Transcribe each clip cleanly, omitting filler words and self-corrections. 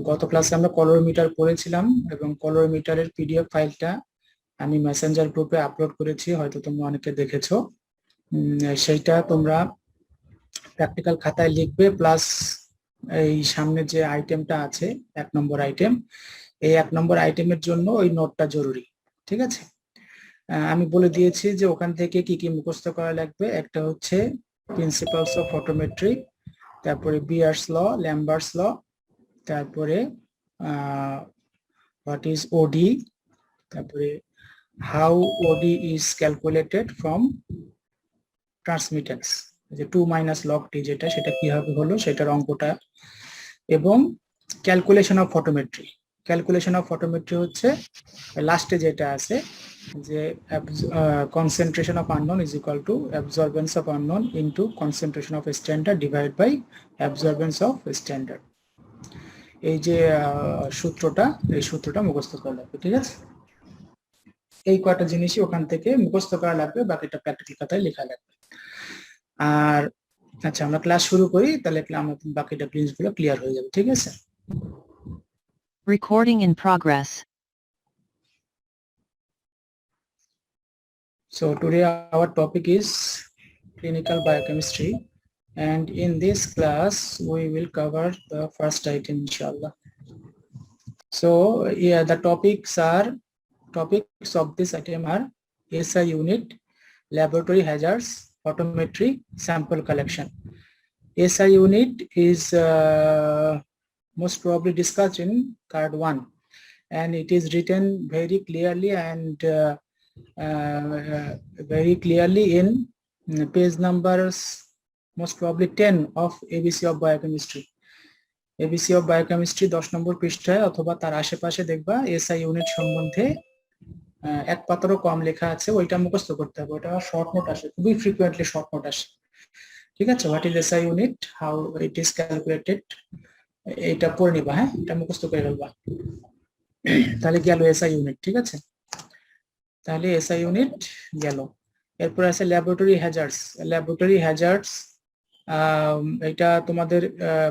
গত ক্লাসে আমরা কলোরিমিটার পড়েছিলাম এবং কলোরিমিটারের পিডিএফ ফাইলটা আমি মেসেঞ্জার গ্রুপে আপলোড করেছি, হয়তো তোমরা অনেকে দেখেছো। সেইটা তোমরা প্র্যাকটিক্যাল খাতায় লিখবে, প্লাস এই সামনে যে আইটেমটা আছে 1 নম্বর আইটেম, এই 1 নম্বর আইটেমের জন্য ওই নোটটা জরুরি। ঠিক আছে, আমি বলে দিয়েছি যে ওখান থেকে কি কি মুখস্থ করা লাগবে। একটা হচ্ছে প্রিন্সিপালস অফ ফটোমেট্রি, তারপরে বিয়ার্স ল, ল্যাম্বার্টস ল, তারপরে হোয়াট ইজ ওডি, তারপরে হাউ ওডি ইজ ক্যালকুলেটেড ফ্রম ট্রান্সমিটেন্স, যে 2 মাইনাস লগ টি যেটা, সেটা কিভাবে হলো সেটার অঙ্কটা, এবং calculation of photometry. Calculation of photometry হচ্ছে লাস্টে যেটা আছে, যে concentration of unknown is equal to absorbance of unknown into concentration of standard divide by absorbance of standard. এই যে সূত্রটা, এই সূত্রটা মুখস্থ করা লাগবে। ঠিক আছে, এই কয়টা জিনিসই ওখান থেকে মুখস্থ করা লাগবে, বাকিটা প্র্যাকটিক্যাল খাতায় লেখা লাগবে। আর আচ্ছা, আমরা ক্লাস শুরু করি, তাহলে আমরা বাকিটা জিনিসগুলো ক্লিয়ার হয়ে যাবে। ঠিক আছে, Recording in progress. so today our topic is clinical biochemistry, and in this class we will cover the first item, inshallah. So yeah, the topics of this item are SI unit, laboratory hazards, photometry, sample collection. SI unit is most probably discussed in card 1, and it is written very clearly and very clearly in page numbers most probably 10 of ABC of Biochemistry. ABC of Biochemistry 10 নম্বর পৃষ্ঠায় অথবা তার আশেপাশে দেখবা SI unit সম্বন্ধে এক পাতারও কম লেখা আছে, ওইটা মুখস্থ করতে হবে। ওটা শর্ট নোট আসে, খুবই ফ্রিকুয়েন্টলি শর্ট নোট আসে। ঠিক আছে, what is SI unit, how it is calculated, এটা পড়ে নিবা। হ্যাঁ, এটা মুখস্থ করে ফেলবা, তাহলে গেল SI ইউনিট। ঠিক আছে, তাহলে SI ইউনিট গেল। এরপর আছে ল্যাবরেটরি হ্যাজার্ডস। ল্যাবরেটরি হ্যাজার্ডস এটা তোমাদের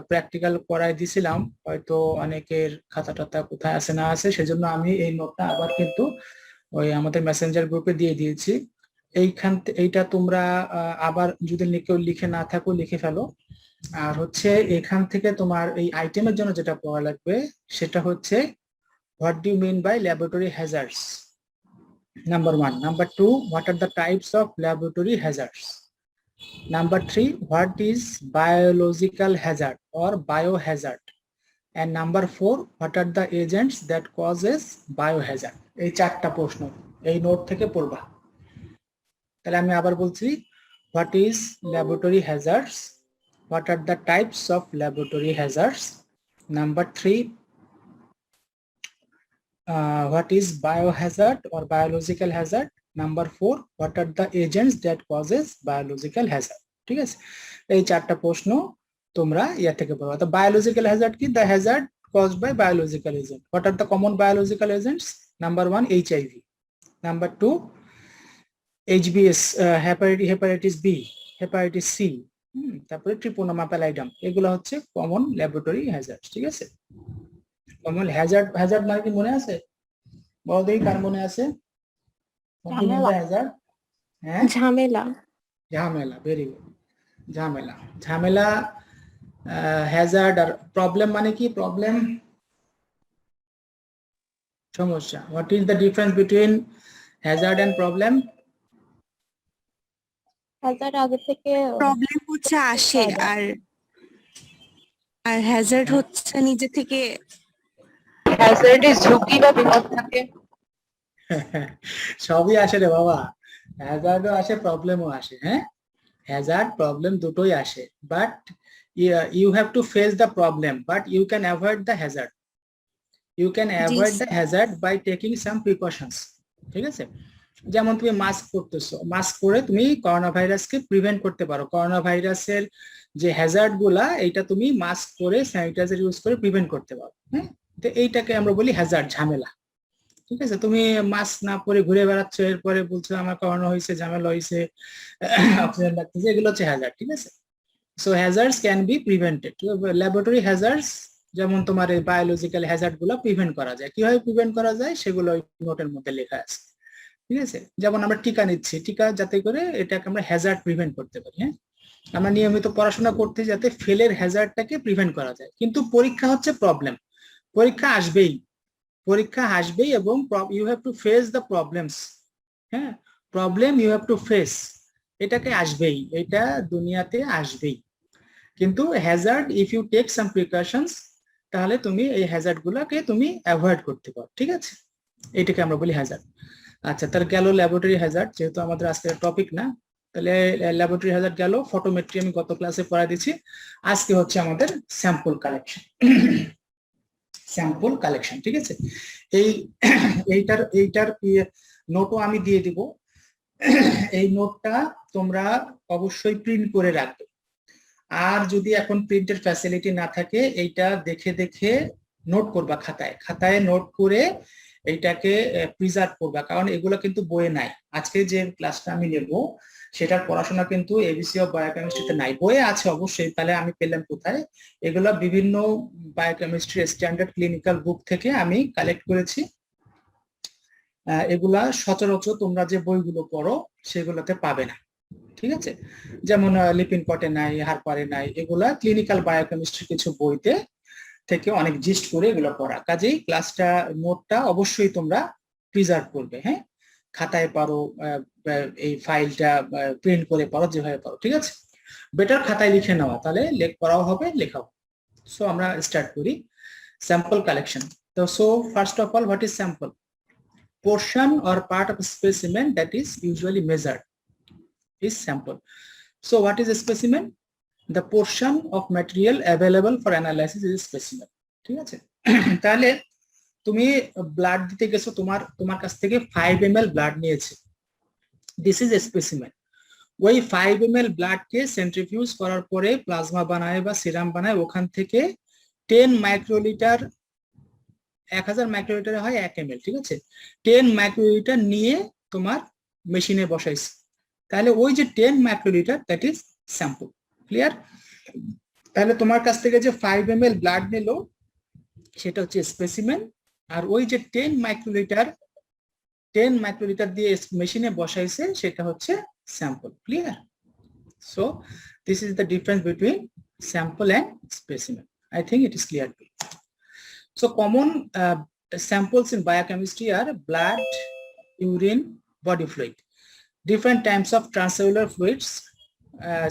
প্র্যাকটিক্যাল করাই দিছিলাম, হয়তো অনেকের খাতা টাতা কোথায় আছে না আছে, সেজন্য আমি এই নোটটা আবার কিন্তু ওই আমাদের মেসেঞ্জার গ্রুপে দিয়ে দিয়েছি। এইটা তোমরা আবার যদি কেউ লিখে না থাকো লিখে ফেলো। আর হচ্ছে এখান থেকে তোমার এই আইটেমের জন্য যেটা পড়া লাগবে সেটা হচ্ছে what do you mean by laboratory hazards, number 1. Number 2, what are the types of laboratory hazards? Number 3, what is biological hazard or biohazard? And number 4, what are the agents that causes biohazard? এই চারটা প্রশ্ন এই note থেকে পড়বা। তাহলে আমি আবার বলছি, what is laboratory hazards, what are the types of laboratory hazards, number 3, what is biohazard or biological hazard, number 4, what are the agents that causes biological hazard. ঠিক আছে, এই চারটা প্রশ্ন তোমরা ইয়া থেকে পড়বা। তো বায়োলজিক্যাল হ্যাজার্ড কি? The Hazard caused by biological agent. What are the common biological agents? Number 1, HIV. Number 2, HBS, hepatitis B, hepatitis C, তারপরে ট্রিপোনামা প্যালাইডাম। এগুলো হচ্ছে কমন ল্যাবরেটরি হ্যাজার্ড। ঠিক আছে, কমন হ্যাজার্ড, হ্যাজার্ড মানে কি মনে আছে? বলো দেখি কার মনে আছে? হ্যাঁ, ঝামেলা। ঝামেলা, ভেরি গুড, ঝামেলা। ঝামেলা, হ্যাজার্ড আর প্রবলেম মানে কি? প্রবলেম, সমস্যা। What is the difference between hazard and problem? Hazard আগে থেকে প্রবলেম হচ্ছে আসে, আর হ্যাজার্ড হচ্ছে নিজে থেকে। হ্যাজার্ড এর ঝুঁকি বা বিপদ থাকে। সবই আসে রে বাবা, হ্যাজার্ডও আসে, প্রবলেমও আসে। হ্যাঁ, হ্যাজার্ড প্রবলেম দুটোই আসে, but you have to face the problem, but you can avoid the hazard. You can avoid the hazard by taking some precautions. ঠিক আছে, যেমন তুমি মাস্ক পরতেছো, মাস্ক পরে তুমি করোনা ভাইরাসকে প্রিভেন্ট করতে পারো। করোনা ভাইরাসের যে হ্যাজার্ড গুলা, এইটা তুমি মাস্ক পরে স্যানিটাইজার ইউজ করে প্রিভেন্ট করতে পারো। হ্যাঁ, তো এইটাকে আমরা বলি হ্যাজার্ড, ঝামেলা। ঠিক আছে, তুমি মাস্ক না পরে ঘুরে বেড়াচ্ছ, এরপরে বলছো আমার করোনা হয়েছে, ঝামেলা হয়েছে, অক্সিজেন লাগতেছে, এগুলো হচ্ছে হ্যাজার্ড। ঠিক আছে, so hazards can be prevented. Laboratory hazards যেমন তোমার এই বায়োলজিক্যাল হ্যাজার্ড গুলো প্রিভেন্ট করা যায়। কিভাবে প্রিভেন্ট করা যায় সেগুলো ওই নোটের মধ্যে লেখা আছে, ঠিক আছে? যেমন আমরা টিকা নিচ্ছি, টিকা যাতে করে এটাকে আমরা হ্যাজার্ড প্রিভেন্ট করতে পারি। হ্যাঁ, আমরা নিয়মিত পড়াশোনা করতে যাতে ফেলের হ্যাজার্ডটাকে প্রিভেন্ট করা যায়। কিন্তু পরীক্ষা হচ্ছে প্রবলেম, পরীক্ষা আসবেই, পরীক্ষা আসবেই এবং you have to face the problems. হ্যাঁ, problem you have to face, এটাকে আসবেই, এটা দুনিয়াতে আসবেই। কিন্তু hazard if you take some precautions, তাহলে তুমি এই হ্যাজার্ড গুলাকে তুমি অ্যাভয়েড করতে পারো, ঠিক আছে? এটাকে আমরা বলি হ্যাজার্ড। আচ্ছা, তাহলে গেল ল্যাবরেটরি হ্যাজার্ড, যেহেতু আমাদের আজকের টপিক না, তাহলে ল্যাবরেটরি হ্যাজার্ড গেল। ফটোমেট্রি আমি গত ক্লাসে পড়া দিচ্ছি। আজকে হচ্ছে আমাদের স্যাম্পল কালেকশন। স্যাম্পল কালেকশন, ঠিক আছে? এইটার নোটও আমি দিয়ে দিব। এই নোটটা তোমরা অবশ্যই প্রিন্ট করে রাখবে। আর যদি এখন প্রিন্টের ফ্যাসিলিটি না থাকে, এইটা দেখে দেখে নোট করবা, খাতায় খাতায় নোট করে এইটাকে প্রিজার্ভ করবা, কারণ এগুলো কিন্তু বইয়ে নাই। আজকে যে ক্লাসটা আমি নেব সেটার পড়াশোনা কিন্তু এবিসি অফ বায়োকেমিস্ট্রিতে নাই, বইয়ে আছে অবশ্যই। তাহলে আমি পেলাম কোথায়? এগুলা বিভিন্ন বায়োকেমিস্ট্রি স্ট্যান্ডার্ড ক্লিনিক্যাল বুক থেকে আমি কালেক্ট করেছি। এগুলা সচরাচর তোমরা যে বইগুলো পড়ো সেগুলোতে পাবে না, ঠিক আছে? যেমন লিপিন কটে নাই, হারপারে নাই, এগুলা ক্লিনিক্যাল বায়োকেমিস্ট্রি কিছু বইতে থেকে অনেক জিস্ট করে এগুলো পড়া। কাজেই ক্লাসটা নোটটা অবশ্যই তোমরা প্রিজার্ভ করবে। হ্যাঁ, খাতায় পারো, এই ফাইলটা প্রিন্ট করে পারো, যেভাবে পারো, ঠিক আছে? বেটার খাতায় লিখে নেওয়া, তাহলে পড়াও হবে, লেখাও। সো আমরা স্টার্ট করি স্যাম্পল কালেকশন। তো so first of all, what is sample? Portion or part of a specimen that is usually measured is sample. So what is a specimen? The portion of material available for analysis is a specimen. ঠিক আছে? তাহলে তুমি blood দিতে গেছো, তোমার কাছ থেকে 5 ml blood নিয়েছে, দিস ইজ এ স্পেসিমেন। ওই 5 ml ব্লাড কে সেন্ট্রিফিউজ করার পরে প্লাজমা বানায় বা সিরাম বানায়, ওখান থেকে 10 মাইক্রোলিটার, 1000 মাইক্রোলিটারে হয় 1 ml, ঠিক আছে? 10 মাইক্রোলিটার নিয়ে তোমার মেশিনে বসাইছে, তাহলে ওই যে 10 microlitre, that is sample. Clear? তাহলে তোমার কাছ থেকে যে 5 ml ব্লাড নিল সেটা হচ্ছে স্পেসিমেন, আর ওই যে 10 মাইক্রোলিটার দিয়ে মেশিনে বসাইছে সেটা হচ্ছে sample. Clear? So this is the difference between sample and specimen. I think it is clear to you. So common samples in biochemistry are blood, urine, body fluid. Different types of transcellular fluids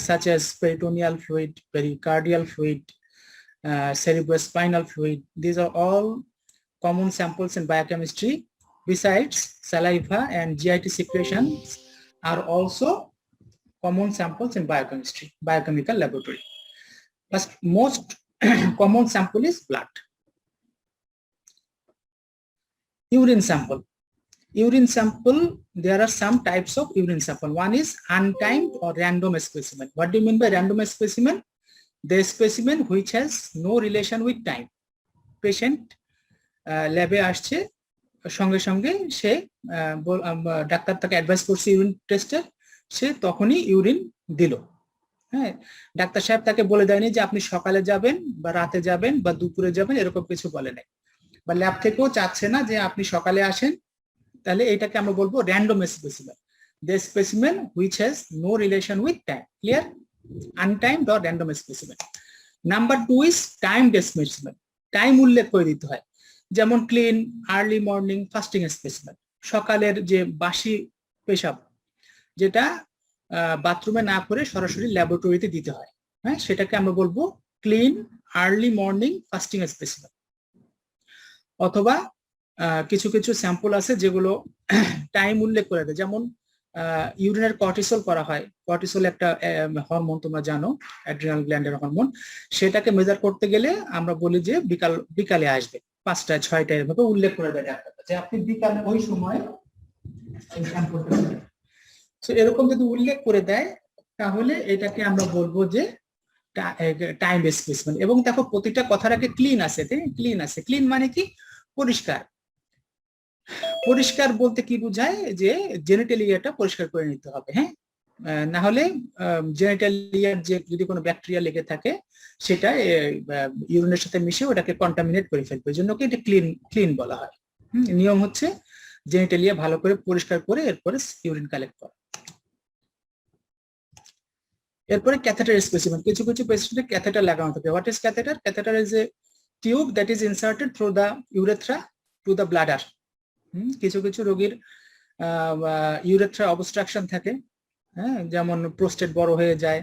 such as peritoneal fluid, pericardial fluid, cerebrospinal fluid. These are all common samples in biochemistry. Besides, saliva and GIT secretions are also common samples in biochemistry, biochemical laboratory. But most common sample is blood. Urine sample. Urine sample, there are some types of urine sample. One is untimed or random specimen. What do you mean by random specimen? The specimen which has no relation with time. Patient ল্যাবে আসছে, সঙ্গে সঙ্গে সে doctor তাকে advice করছে urine টেস্টের, সে তখনই urine দিল। হ্যাঁ, ডাক্তার সাহেব তাকে বলে দেয়নি যে আপনি সকালে যাবেন বা রাতে যাবেন বা দুপুরে যাবেন, এরকম কিছু বলে নাই, বা ল্যাব থেকেও চাচ্ছে না যে আপনি সকালে আসেন। তাহলে এটাকে আমরা বলবো random specimen, the specimen which has no relation with time. Clear? Untimed or random specimen. Number 2 is timed specimen. Time উল্লেখ করে দিতে হয়, যেমন clean, early morning, fasting specimen. সকালের যে বাসি পেশাব, যেটা বাথরুমে না করে সরাসরি ল্যাবরেটরিতে দিতে হয়, হ্যাঁ, সেটাকে আমরা বলবো clean, early morning, fasting specimen. অথবা কিছু কিছু স্যাম্পল আছে যেগুলো টাইম উল্লেখ করে দেয়, যেমন ইউরিনের কর্টিসল করা হয়। কর্টিসল একটা হরমোন, তোমরা জানো, অ্যাড্রিনাল গ্ল্যান্ডের হরমোন। সেটাকে মেজার করতে গেলে আমরা বলি যে বিকালে আসবে, 5টায় 6টায়, এভাবে উল্লেখ করে দেয় ডাক্তার যে আপনি বিকালে ওই সময় এই স্যাম্পলটা। তো এরকম যদি উল্লেখ করে দেয় তাহলে এটাকে আমরা বলবো যে টাইম স্পেসিমেন। এবং দেখো প্রতিটা কথার আগে ক্লিন আছে, ক্লিন আছে। ক্লিন মানে কি? পরিষ্কার। পরিষ্কার বলতে কি বোঝায়? যে জেনিটাল এরিয়াটা পরিষ্কার করে নিতে হবে। হ্যাঁ, না হলে জেনিটালিয়ার যে যদি কোনো ব্যাকটেরিয়া লেগে থাকে সেটা ইউরিনের সাথে মিশে ওটাকে কন্টামিনেট করে ফেলবে, এই জন্য কি এটা ক্লিন বলা হয়। নিয়ম হচ্ছে জেনিটালিয়া ভালো করে পরিষ্কার করে এরপরে ইউরিন কালেক্ট করা। এরপরে ক্যাথেটার স্পেসিমেন, কিছু কিছু পেশেন্টে ক্যাথেটার লাগানো থাকে। What is catheter? Catheter is a tube that is inserted through the urethra to the bladder. কিছু কিছু রোগীর ইউরেথ্রা অবস্ট্রাকশন থাকে, হ্যাঁ, যেমন প্রোস্টেট বড় হয়ে যায়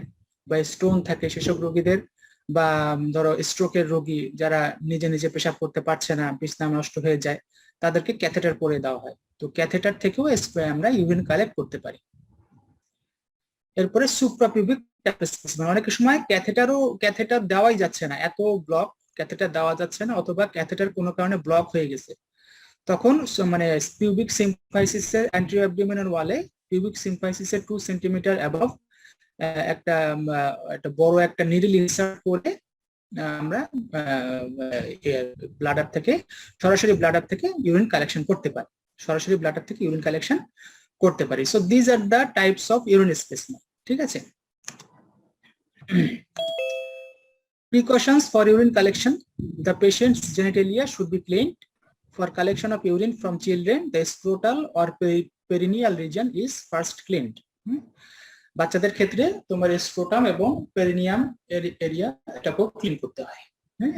বা স্টোন থাকে সেসব রোগীদের, বা ধরো স্ট্রোকের রোগী যারা নিজে নিজে পেশাব করতে পারছে না, বিছনা নষ্ট হয়ে যায়, তাদেরকে ক্যাথেটার পরে দেওয়া হয়। তো ক্যাথেটার থেকেও আমরা ইউরিন কালেক্ট করতে পারি। এরপরে সুপ্রাপিউবিক স্পেসিমেন, অনেক সময় ক্যাথেটার দেওয়াই যাচ্ছে না, এত ব্লক ক্যাথেটার দেওয়া যাচ্ছে না, অথবা ক্যাথেটার কোনো কারণে ব্লক হয়ে গেছে, তখন মানে পিউবিক সিম্ফাইসিসের অ্যান্টেরিয়র অ্যাবডোমিনাল ওয়ালে পিউবিক সিম্ফাইসিসের 2 সেন্টিমিটার অ্যাবভ একটা বড় একটা নিডল ইনসার্ট করে আমরা ব্লাডার থেকে সরাসরি ইউরিন কালেকশন করতে পারি। So these are the types of urine specimen. ঠিক আছে। Precautions for urine collection: the patient's genitalia should be cleaned. For collection of urine from children, the scrotal or perineal region is first cleaned. বাচ্চাদের ক্ষেত্রে তোমার scrotum এবং perineum area এটাকেও clean করতে হয়।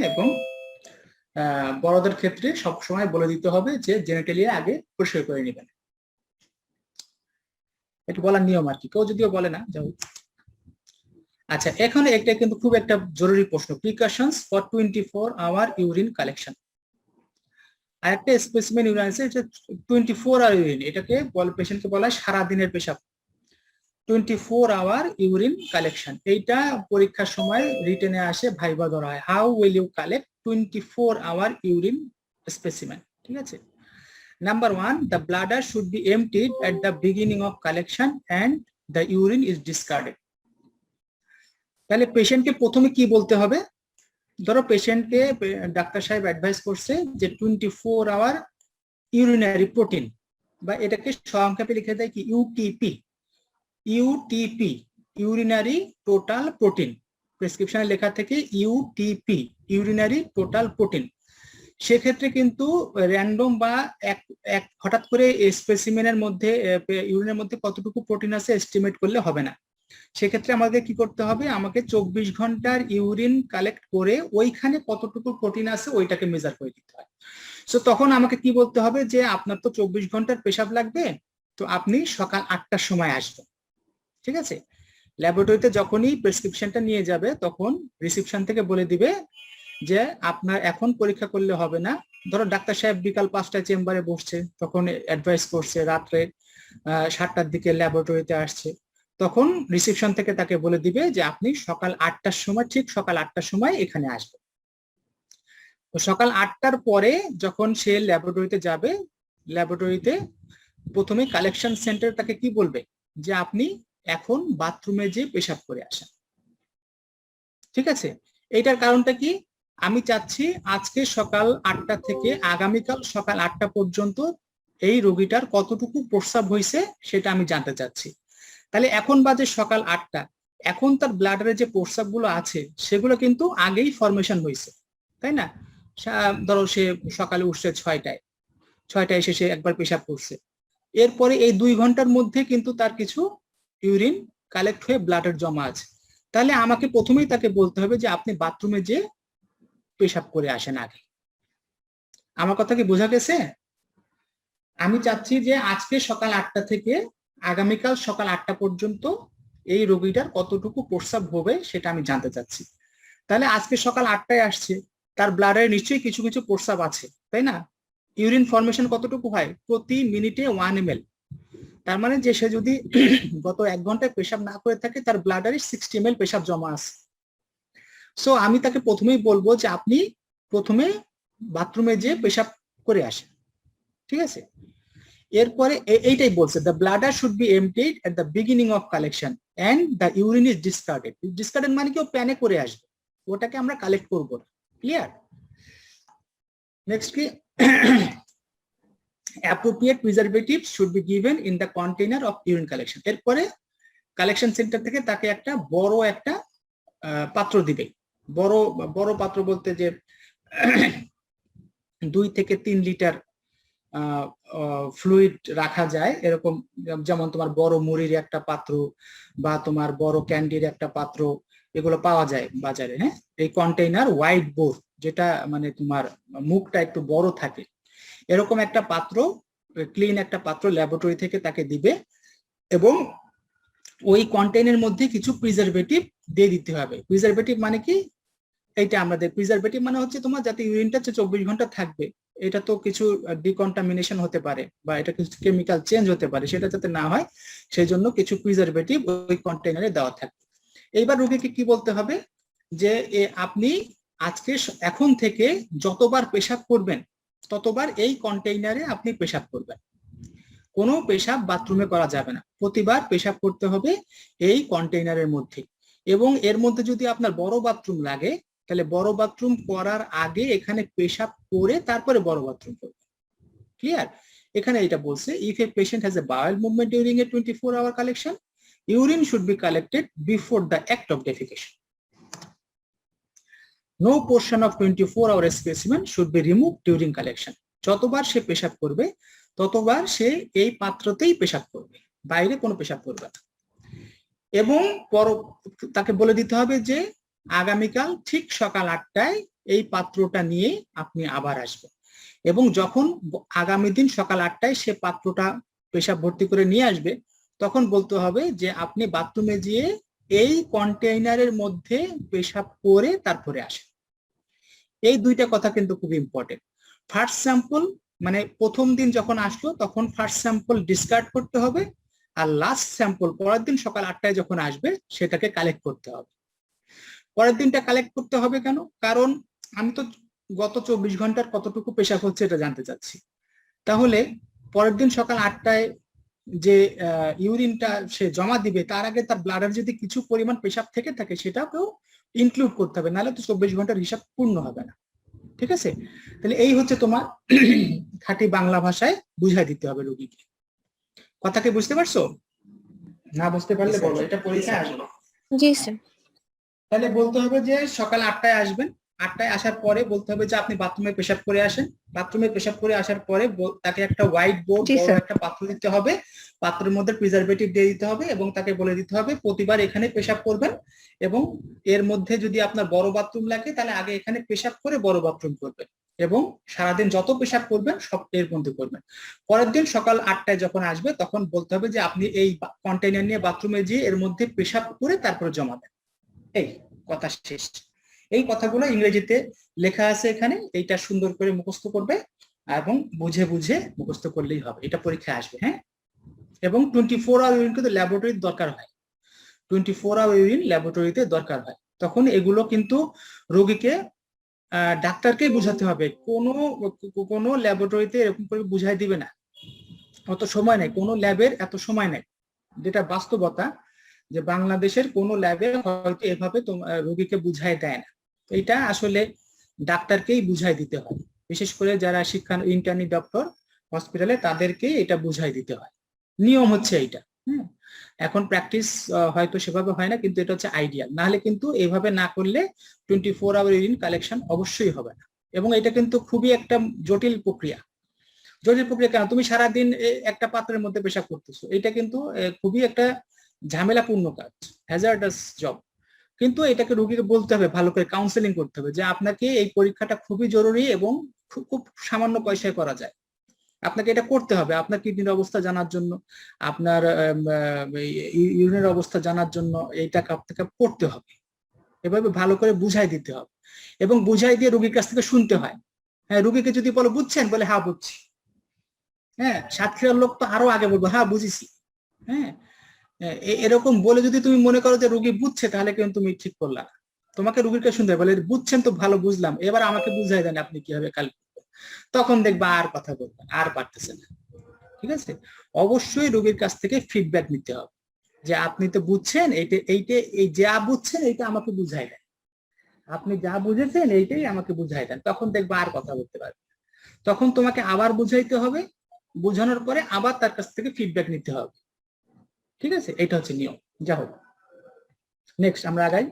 এবং বড়দের ক্ষেত্রে সবসময় বলে দিতে হবে যে জেনিটালিয়া আগে পরিষ্কার করে নেবেন। এটা বলার নিয়ম আর কি, কেউ যদিও বলে না। আচ্ছা, এখন একটা কিন্তু খুব একটা জরুরি প্রশ্ন, precautions for 24 hour urine collection. আর একটা স্পেসিমেন ইউরিন আছে 24 আওয়ার ইউরিন, এটাকে পেশেন্টকে বলা হয় সারাদিনের পেশাব। 24 আওয়ার ইউরিন কালেকশন, এইটা পরীক্ষার সময় রিটেনে আসে, ভাইবা ধরা হয়, how will you collect 24 hour urine specimen. ঠিক আছে। Number 1, the bladder should be emptied at the beginning of collection and the urine is discarded. তাহলে পেশেন্টকে প্রথমে কি বলতে হবে? ধরো পেশেন্টকে ডাক্তার সাহেব অ্যাডভাইস করছে যে 24 আওয়ার ইউরিনারি প্রোটিন, বা এটাকে সংক্ষেপে লিখে দেয় কি ইউটিপি, ইউরিনারি টোটাল প্রোটিন, প্রেসক্রিপশনে লেখা থেকে ইউটিপি, ইউরিনারি টোটাল প্রোটিন। সেক্ষেত্রে কিন্তু র্যান্ডম বা এক হঠাৎ করে স্পেসিমেনের মধ্যে ইউরিনের মধ্যে কতটুকু প্রোটিন আছে এস্টিমেট করলে হবে না। সেক্ষেত্রে আমাদের কি করতে হবে? আমাকে 24 ঘন্টার ইউরিন কালেক্ট করে ওইখানে কতটুকু প্রোটিন আছে ওইটাকে মেজার করে দিতে হয়। সো তখন আমাকে কি বলতে হবে যে আপনার তো 24 ঘন্টার পেশাব লাগবে, তো আপনি সকাল 8টার সময় আসবেন। ঠিক আছে। ল্যাবরেটরিতে যখনই প্রেসক্রিপশনটা নিয়ে যাবে তখন রিসিপশন থেকে বলে দিবে যে আপনার এখন পরীক্ষা করলে হবে না। ধরো ডাক্তার সাহেব বিকাল 5টায় চেম্বারে বসছে, তখন অ্যাডভাইস করছে রাত্রে 7টার দিকে ল্যাবরেটরিতে আসছে, তখন রিসিপশন থেকে তাকে বলে দিবে যে আপনি সকাল 8টার সময়, ঠিক সকাল 8টার সময় এখানে আসবেন। তো সকাল 8টার পরে যখন সে ল্যাবরেটরিতে যাবে, ল্যাবরেটরিতে প্রথমে কালেকশন সেন্টার তাকে কি বলবে যে আপনি এখন বাথরুমে যে পেশাব করে আসেন। ঠিক আছে। এইটার কারণটা কি? আমি চাচ্ছি আজকে সকাল 8টা থেকে আগামীকাল সকাল 8টা পর্যন্ত এই রোগীটার কতটুকু প্রস্রাব হয়েছে সেটা আমি জানতে চাচ্ছি। তাহলে এখন বাজে সকাল 8টা, এখন তার ব্লাডারে যে প্রস্রাবগুলো আছে সেগুলো কিন্তু আগেই ফরমেশন হয়েছে, তাই না? ধরো সে সকালে উঠছে 6টায় এসে সে একবার পেশাব করছে, এরপরে এই 2 ঘন্টার মধ্যে কিন্তু তার কিছু ইউরিন কালেক্ট হয়ে ব্লাডার জমা আছে। তাহলে আমাকে প্রথমেই তাকে বলতে হবে যে আপনি বাথরুমে যে পেশাব করে আসেন আগে। আমার কথা কি বোঝা গেছে? আমি চাচ্ছি যে আজকে সকাল 8টা থেকে আগামীকাল সকাল 8টা পর্যন্ত এই রোগীটার কতটুকু প্রস্রাব হবে সেটা আমি জানতে চাচ্ছি। তাহলে আজকে সকাল 8টায় আসছে, তার ব্লাডারে নিশ্চয়ই কিছু কিছু প্রস্রাব আছে, তাই না? ইউরিন ফরমেশন কতটুকু হয়? প্রতি মিনিটে 1 ml। তার মানে যে সে যদি গত 1 ঘন্টায় পেশাব না করে থাকে, তার ব্লাডারে 60 ml পেশাব জমা আছে। সো আমি তাকে প্রথমেই বলবো যে আপনি প্রথমে বাথরুমে যে পেশাব করে আসেন। ঠিক আছে। এরপরে এইটাই বলছে, the bladder should be emptied at the beginning of collection and the urine is discarded. Discarded মানে কি ও প্যানে করে আসবে, ওটাকে আমরা কালেক্ট করবো। ক্লিয়ার? নেক্সট কি, appropriate preservatives should be given in the container of urine collection. এরপরে কালেকশন সেন্টার থেকে তাকে একটা বড় একটা পাত্র দিবে। বড় বড় পাত্র বলতে যে 2 থেকে 3 লিটার ফ্লুইড রাখা যায় এরকম, যেমন তোমার বড় মুড়ির একটা পাত্র বা তোমার বড় ক্যান্ডির একটা পাত্র, এগুলো পাওয়া যায় বাজারে। হ্যাঁ, এই কন্টেইনার হোয়াইট বোর, যেটা মানে তোমার মুখটা একটু বড় থাকে, এরকম একটা পাত্র, ক্লিন একটা পাত্র ল্যাবরেটরি থেকে তাকে দিবে। এবং ওই কন্টেইনারের মধ্যে কিছু প্রিজারভেটিভ দিয়ে দিতে হবে। প্রিজারভেটিভ মানে কি? এইটা আমাদের প্রিজারভেটিভ মানে হচ্ছে তোমার যাতে ইউরিনটা 24 ঘন্টা থাকবে, এটা তো কিছু ডিকন্টামিনেশন হতে পারে বা এটা কিছু কেমিক্যাল চেঞ্জ হতে পারে, সেটা যাতে না হয় সেই জন্য কিছু প্রিজারভেটিভ ওই কন্টেইনারে দেওয়া থাকবে। এইবার রোগীকে কি বলতে হবে যে আপনি আজকে এখন থেকে যতবার পেশাব করবেন ততবার এই কন্টেইনারে আপনি পেশাব করবেন। কোনো পেশাব বাথরুমে করা যাবে না, প্রতিবার পেশাব করতে হবে এই কন্টেইনারের মধ্যে। এবং এর মধ্যে যদি আপনার বড় বাথরুম লাগে তাহলে বড় বাথরুম করার আগে এখানে পেশাব করে তারপরে বড় বাথরুম করবে। ক্লিয়ার? এখানে এটা বলছে, if a patient has a bowel movement during a 24-hour collection, urine should be collected before the act of defecation. No portion of 24-hour specimen should be removed during collection. যতবার সে পেশাব করবে ততবার সে এই পাত্রতেই পেশাব করবে, বাইরে কোনো পেশাব করবে না। এবং তাকে বলে দিতে হবে যে আগামীকাল ঠিক সকাল 8টায় এই পাত্রটা নিয়ে আপনি আবার আসবেন। এবং যখন আগামী দিন সকাল 8টায় সে পাত্রটা পেশাব ভর্তি করে নিয়ে আসবে তখন বলতে হবে যে আপনি বাথরুমে গিয়ে এই কন্টেইনারের মধ্যে পেশাব করে তারপরে আসেন। এই দুইটা কথা কিন্তু খুব ইম্পর্টেন্ট। ফার্স্ট স্যাম্পল মানে প্রথম দিন যখন আসলো তখন ফার্স্ট স্যাম্পল ডিসকার্ড করতে হবে, আর লাস্ট স্যাম্পল পরের দিন সকাল 8টায় যখন আসবে সেটাকে কালেক্ট করতে হবে। পরের দিনটা কালেক্ট করতে হবে কেন? কারণ আমি তো গত 24 ঘন্টার কতটুকু পেশাব হচ্ছে এটা জানতে চাচ্ছি। তাহলে পরের দিন সকাল 8টায় যে ইউরিনটা সে জমা দিবে তার আগে তার ব্লাডার যদি কিছু পরিমাণ পেশাব থেকে থাকে সেটাকেও ইনক্লুড করতে হবে, নাহলে তো 24 ঘন্টার হিসাব পূর্ণ হবে না। ঠিক আছে? তাহলে এই হচ্ছে তোমার খাঁটি বাংলা ভাষায় বুঝাই দিতে হবে রোগীকে। কথা কি বুঝতে পারছো? না বুঝতে পারলে বলো, এটা পরীক্ষায় আসবে। জি স্যার। তাহলে বলতে হবে যে সকাল 8টায় আসবেন, 8টায় আসার পরে বলতে হবে যে আপনি বাথরুমে পেশাব করে আসেন। বাথরুমে পেশাব করে আসার পরে তাকে একটা হোয়াইট বোর্ড বড় একটা পাত্র দিতে হবে, পাত্রের মধ্যে প্রিজারভেটিভ দিয়ে দিতে হবে এবং তাকে বলে দিতে হবে প্রতিবার এখানে পেশাব করবেন। এবং এর মধ্যে যদি আপনার বড় বাথরুম লাগে তাহলে আগে এখানে পেশাব করে বড় বাথরুম করবেন এবং সারাদিন যত পেশাব করবেন সব এর মধ্যে করবেন। পরের দিন সকাল 8টায় যখন আসবে তখন বলতে হবে যে আপনি এই কন্টেইনার নিয়ে বাথরুমে গিয়ে এর মধ্যে পেশাব করে তারপরে জমা দেন। এই কথা শেষ। এই কথাগুলো ইংরেজিতে লেখা আছে এখানে, এইটা সুন্দর করে মুখস্থ করবে এবং বুঝে বুঝে মুখস্থ করলেই হবে, এটা পরীক্ষায় আসবে। হ্যাঁ, এবং 24 আওয়ার ইউরিন কিন্তু ল্যাবরেটরির দরকার হয়, 24 আওয়ার ইউরিন ল্যাবরেটরিতে দরকার হয়। তখন এগুলো কিন্তু রোগীকে ডাক্তারকেই বুঝাতে হবে, কোনো ল্যাবরেটরিতে এরকম করে বুঝাই দিবে না, অত সময় নেই, কোনো ল্যাবের এত সময় নেই। যেটা বাস্তবতা যে বাংলাদেশের কোনো ল্যাবে হয়তো এভাবে রোগীকে বুঝাই দেয় না, এটা আসলে ডাক্তারকেই বুঝাই দিতে হয়, বিশেষ করে যারা শিক্ষা ইন্টার্নি ডক্টর হসপিটালে তাদেরকেই এটা বুঝাই দিতে হয়। নিয়ম হচ্ছে এইটা। এখন প্র্যাকটিস হয়তো সেভাবে হয় না, কিন্তু এটা হচ্ছে আইডিয়াল। না হলে কিন্তু এভাবে না করলে 24 আওয়ার ইউরিন কালেকশন অবশ্যই হবে না। এবং এটা কিন্তু খুবই একটা জটিল প্রক্রিয়া। জটিল প্রক্রিয়া কেন? তুমি সারাদিন একটা পাত্রের মধ্যে পেশাব করতেছো, এটা কিন্তু খুবই একটা ঝামেলাপূর্ণ কাজ, হ্যাজার্ডাস জব। কিন্তু এটাকে রোগীকে বলতে হবে, ভালো করে কাউন্সেলিং করতে হবে যে আপনাকে এই পরীক্ষাটা খুবই জরুরি এবং খুব সামান্য পয়সায় করা যায়, আপনাকে এটা করতে হবে আপনার কিডনির অবস্থা জানার জন্য, আপনার ইউরিনের অবস্থা জানার জন্য এইটা আপনাকে করতে হবে। এভাবে ভালো করে বুঝাই দিতে হবে এবং বুঝাই দিয়ে রোগীর কাছ থেকে শুনতে হয়। হ্যাঁ, রোগীকে যদি বলো বুঝছেন, বলে হ্যাঁ বুঝছি। হ্যাঁ, সাতক্ষীরার লোক তো আরো আগে বলবো হ্যাঁ বুঝেছি। হ্যাঁ, এরকম বলে যদি তুমি মনে করো যে রোগী বুঝছে তাহলে কিন্তু তুমি ঠিক করলা। তোমাকে রোগীকে শুনতে বলে বুঝছেন তো, ভালো বুঝলাম, এবার আমাকে বুঝাই দেন আপনি কিভাবে কাল, তখন দেখবা আর কথা বলবেন, আর পারতেছে না। ঠিক আছে? অবশ্যই রোগীর কাছ থেকে ফিডব্যাক নিতে হবে যে আপনি তো বুঝছেন, এই যা বুঝছেন এইটা আমাকে বুঝাই দেন, আপনি যা বুঝেছেন এইটাই আমাকে বুঝাই দেন, তখন দেখবা আর কথা বলতে পারবে। তখন তোমাকে আবার বুঝাইতে হবে, বুঝানোর পরে আবার তার কাছ থেকে ফিডব্যাক নিতে হবে। ঠিক আছে? এটা হচ্ছে নিয়ম। যা হোক, নেক্সট আমরা আগাই।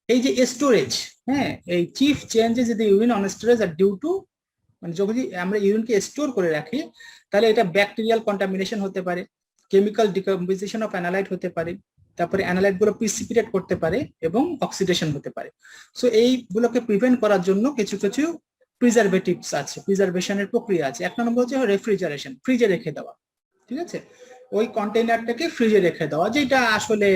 এই যে স্টোরেজ, হ্যাঁ, এই chief changes in the urine on storage are due to, মানে যদি আমরা ইউরিনকে স্টোর করে রাখি তাহলে এটা ব্যাকটেরিয়াল কন্টামিনেশন হতে পারে, কেমিক্যাল ডিকম্পোজিশন অফ অ্যানালাইট হতে পারে, তারপরে অ্যানালাইট গুলো প্রিসিপিটেট করতে পারে এবং অক্সিডেশন হতে পারে। সো এইগুলোকে প্রিভেন্ট করার জন্য কিছু কিছু প্রিজারভেটিভস আছে, প্রিজারভেশনের প্রক্রিয়া আছে। এক নম্বর হচ্ছে রেফ্রিজারেশন, ফ্রিজে রেখে দেওয়া, ঠিক আছে, ওই কন্টেইনারটাকে ফ্রিজে রেখে দেওয়া, যেটা আসলে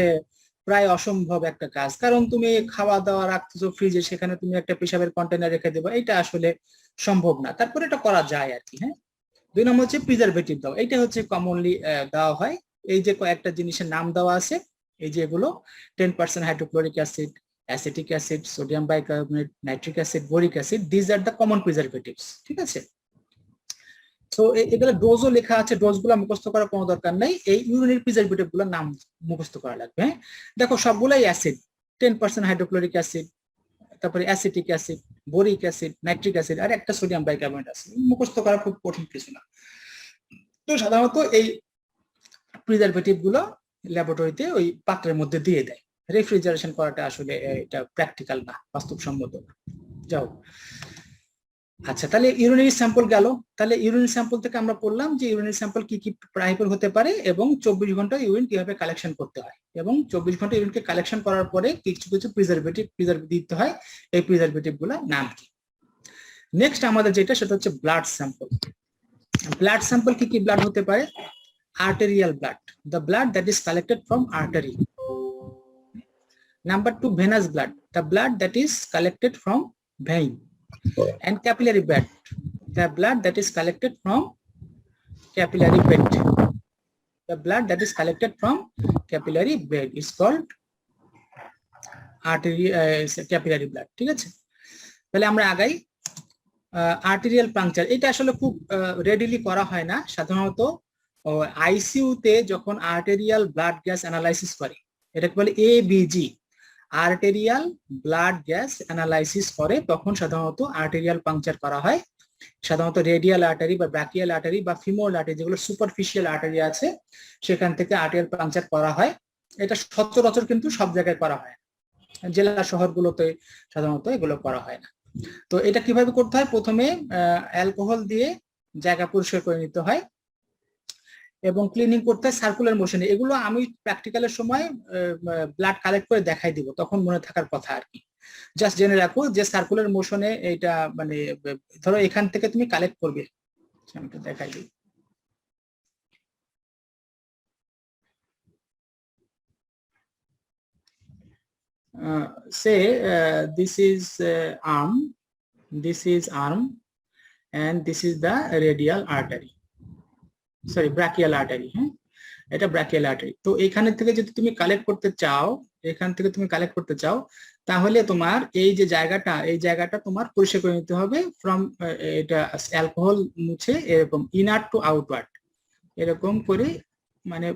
প্রায় অসম্ভব একটা কাজ, কারণ তুমি খাওয়া দাওয়া রাখতেছো ফ্রিজে, সেখানে তুমি একটা পেশাবের কন্টেইনার রেখে দেবো, এটা আসলে সম্ভব না। তারপরে এটা করা যায় আর কি। হ্যাঁ, 2 নম্বর হচ্ছে প্রিজারভেটিভ দাও, এটা হচ্ছে কমনলি দেওয়া হয়। এই যে কয়েকটা জিনিসের নাম দেওয়া আছে, এই যে এগুলো 10% hydrochloric acid, acetic acid, sodium bicarbonate, nitric acid, boric acid, this are the common preservatives, ঠিক আছে। তো এগুলো ডোজও লেখা আছে, ডোজগুলো মুখস্থ করার কোনো দরকার নেই, এই ইউরিনারি প্রিজারভেটিভ গুলোর নাম মুখস্থ করা লাগবে। হ্যাঁ, দেখো সবগুলাই অ্যাসিড, 10% হাইড্রোক্লোরিক অ্যাসিড, তারপরে acetic acid, boric acid, nitric acid, আর একটা সোডিয়াম বাইকার্বনেট অ্যাসিড, মুখস্থ করা খুব কঠিন কিছু না। তো সাধারণত এই প্রিজারভেটিভ গুলো ল্যাবরেটরিতে ওই পাত্রের মধ্যে দিয়ে দেয়, রেফ্রিজারেশন করাটা আসলে এটা প্র্যাকটিক্যাল না, বাস্তবসম্মত না। যাও, আচ্ছা, তাহলে ইউরিনারি স্যাম্পল গেল। তাহলে ইউরিনারি স্যাম্পল থেকে আমরা পড়লাম যে ইউরিনারি স্যাম্পল কি কি টাইপের হতে পারে এবং 24 ঘন্টা ইউরিন কিভাবে কালেকশন করতে হয়, এবং 24 ঘন্টা ইউরিনকে কালেকশন করার পরে কিছু কিছু প্রিজারভেটিভ দিতে হয়, এই প্রিজারভেটিভ গুলা নাম কি। নেক্সট আমাদের যেটা, সেটা হচ্ছে ব্লাড স্যাম্পল। ব্লাড স্যাম্পল কি কি ব্লাড হতে পারে? Arterial blood, the blood that is collected from artery. Number 2, venous blood, the blood that is collected from vein. And capillary blood, the blood that is collected from capillary bed. The blood that is collected from capillary bed is called capillary blood, ঠিক আছে। তাহলে আমরা আগাই। Arterial puncture, এটা আসলে খুব readily করা হয় না, সাধারণত আইসিইউতে যখন আর্টেরিয়াল ব্লাড গ্যাস অ্যানালাইসিস করে, এটাকে বলে ABG, arterial blood gas analysis করে, তখন সাধারণত আর্টেরিয়াল পাংচার করা হয়। সাধারণত রেডিয়াল আর্টারি বা ব্রাকিয়াল আর্টারি বা ফিমোরাল আর্টারি, যেগুলো সুপারফিশিয়াল আর্টারি আছে, সেখান থেকে আর্টেরিয়াল পাংচার করা হয়। এটা সচরাচর কিন্তু সব জায়গায় করা হয়, জেলা শহরগুলোতে সাধারণত এগুলো করা হয় না। তো এটা কিভাবে করতে হয়? প্রথমে অ্যালকোহল দিয়ে জায়গা পরিষ্কার করে নিতে হয় এবং ক্লিনিং করতে হয় সার্কুলার মোশনে। এগুলো আমি প্র্যাকটিক্যালের সময় ব্লাড কালেক্ট করে দেখাই দিব, তখন মনে থাকার কথা আর কি। জাস্ট জেনে রাখো যে সার্কুলার মোশনে এটা, মানে ধরো এখান থেকে তুমি কালেক্ট করবে, আমি একটু দেখাই দিই। Say this is arm and this is the radial artery, sorry brachial artery. হ্যাঁ, এটা ব্রাকিয়াল আর্টারি। তো এখানে থেকে যদি তুমি কালেক্ট করতে চাও, এখান থেকে তুমি কালেক্ট করতে চাও, তাহলে তোমার এই যে জায়গাটা, এই জায়গাটা তোমার পরিষ্কার করে নিতে হবে ফ্রম, এটা অ্যালকোহল মুছে এরকম ইনার টু আউটওয়ার্ড, এরকম করে মানে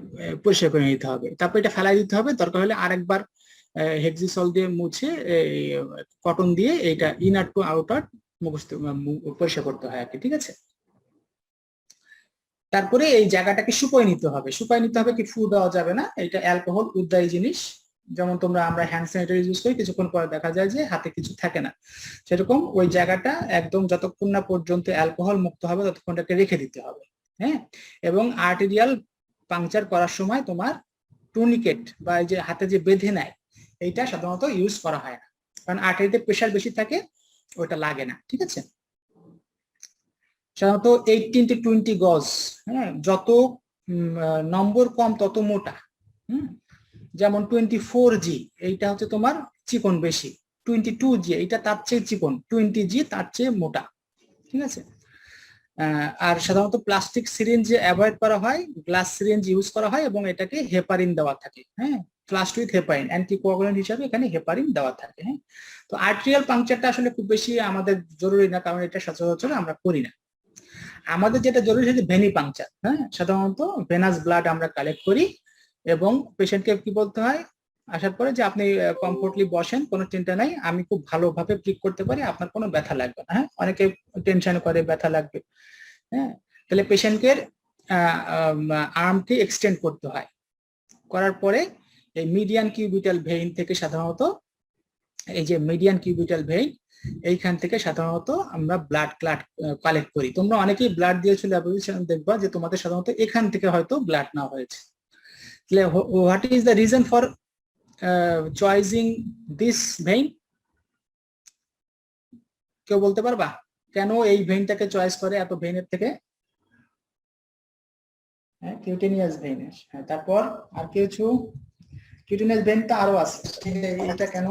পরিষ্কার করে নিতে হবে। তারপর এটা ফেলাই দিতে হবে, দরকার হলে আরেকবার হেক্সিসল দিয়ে মুছে, কটন দিয়ে এইটা ইনার টু আউটওয়ার্ড মুখস্থ পরিষ্কার করতে হয় আর কি, ঠিক আছে। তারপরে এই জায়গাটাকে শুকায় নিতে হবে। শুকায় নিতে হবে কি, ফু দেওয়া যাবে না, এটা অ্যালকোহল উদ্বায়ী জিনিস। যেমন আমরা হ্যান্ড স্যানিটাইজার ইউজ করি, কিছুক্ষণ পরে দেখা যায় যে হাতে কিছু থাকে না, সেরকম ওই জায়গাটা একদম যতক্ষণ না পর্যন্ত অ্যালকোহল মুক্ত হবে ততক্ষণটাকে রেখে দিতে হবে। হ্যাঁ, এবং আর্টেরিয়াল পাংচার করার সময় তোমার টুনিকেট বা এই যে হাতে যে বেঁধে নেয়, এইটা সাধারণত ইউজ করা হয় না, কারণ আর্টারিতে প্রেশার বেশি থাকে, ওটা লাগে না, ঠিক আছে। সাধারণত 18 to 20 গজ, হ্যাঁ, যত নম্বর কম তত মোটা। যেমন 24G, এইটা হচ্ছে তোমার চিকন বেশি, 22G এইটা তার চেয়ে চিকন, 20G তার চেয়ে মোটা, ঠিক আছে। আর সাধারণত প্লাস্টিক সিরিঞ্জ অ্যাভয়েড করা হয়, গ্লাস সিরিঞ্জ ইউজ করা হয় এবং এটাকে হেপারিন দেওয়া থাকে। হ্যাঁ, ফ্লাশড উইথ হেপারিন, অ্যান্টিকোয়াগুলেন্ট হিসাবে এখানে হেপারিন দেওয়া থাকে। হ্যাঁ, তো আর্টেরিয়াল পাংচারটা আসলে খুব বেশি আমাদের জরুরি না, কারণ এটা সচরাচর আমরা করি না। আমাদের যেটা জরুরি সেটা ভেনি পাংচার। হ্যাঁ, সাধারণত ভেনাস ব্লাড আমরা কালেক্ট করি এবং পেশেন্টকে কি বলতে হয় আসার পরে যে আপনি কমফোর্টলি বসেন, কোনো চিন্তা নাই, আমি খুব ভালোভাবে প্রিক করতে পারি, আপনার কোনো ব্যথা লাগবে না। হ্যাঁ, অনেকে টেনশন করে ব্যথা লাগবে। হ্যাঁ, তাহলে পেশেন্টকে আর্মকে এক্সটেন্ড করতে হয়, করার পরে এই মিডিয়ান কিউবিটাল ভেইন থেকে সাধারণত এই যে মিডিয়ান কিউবিটাল ভেইন এইখান থেকে সাধারণত আমরা ব্লাড কালেক্ট করি। তোমরা অনেকেই ব্লাড দিয়েছো ল্যাবরেটরি, দেখবা যে তোমাদের সাধারণত এখান থেকে হয়তো ব্লাড নেওয়া হয়েছে। তাহলে what is the reason for choosing this vein? কেউ বলতে পারবা কেন এই ভেইনটাকে চয়েস করে এত ভেইনের থেকে? হ্যাঁ, কিউটেনিয়াস ভেইন। হ্যাঁ, তারপর আর কিছু? কিউটেনিয়াস ভেইন তো আরো আছে, ঠিক আছে, এটা কেন?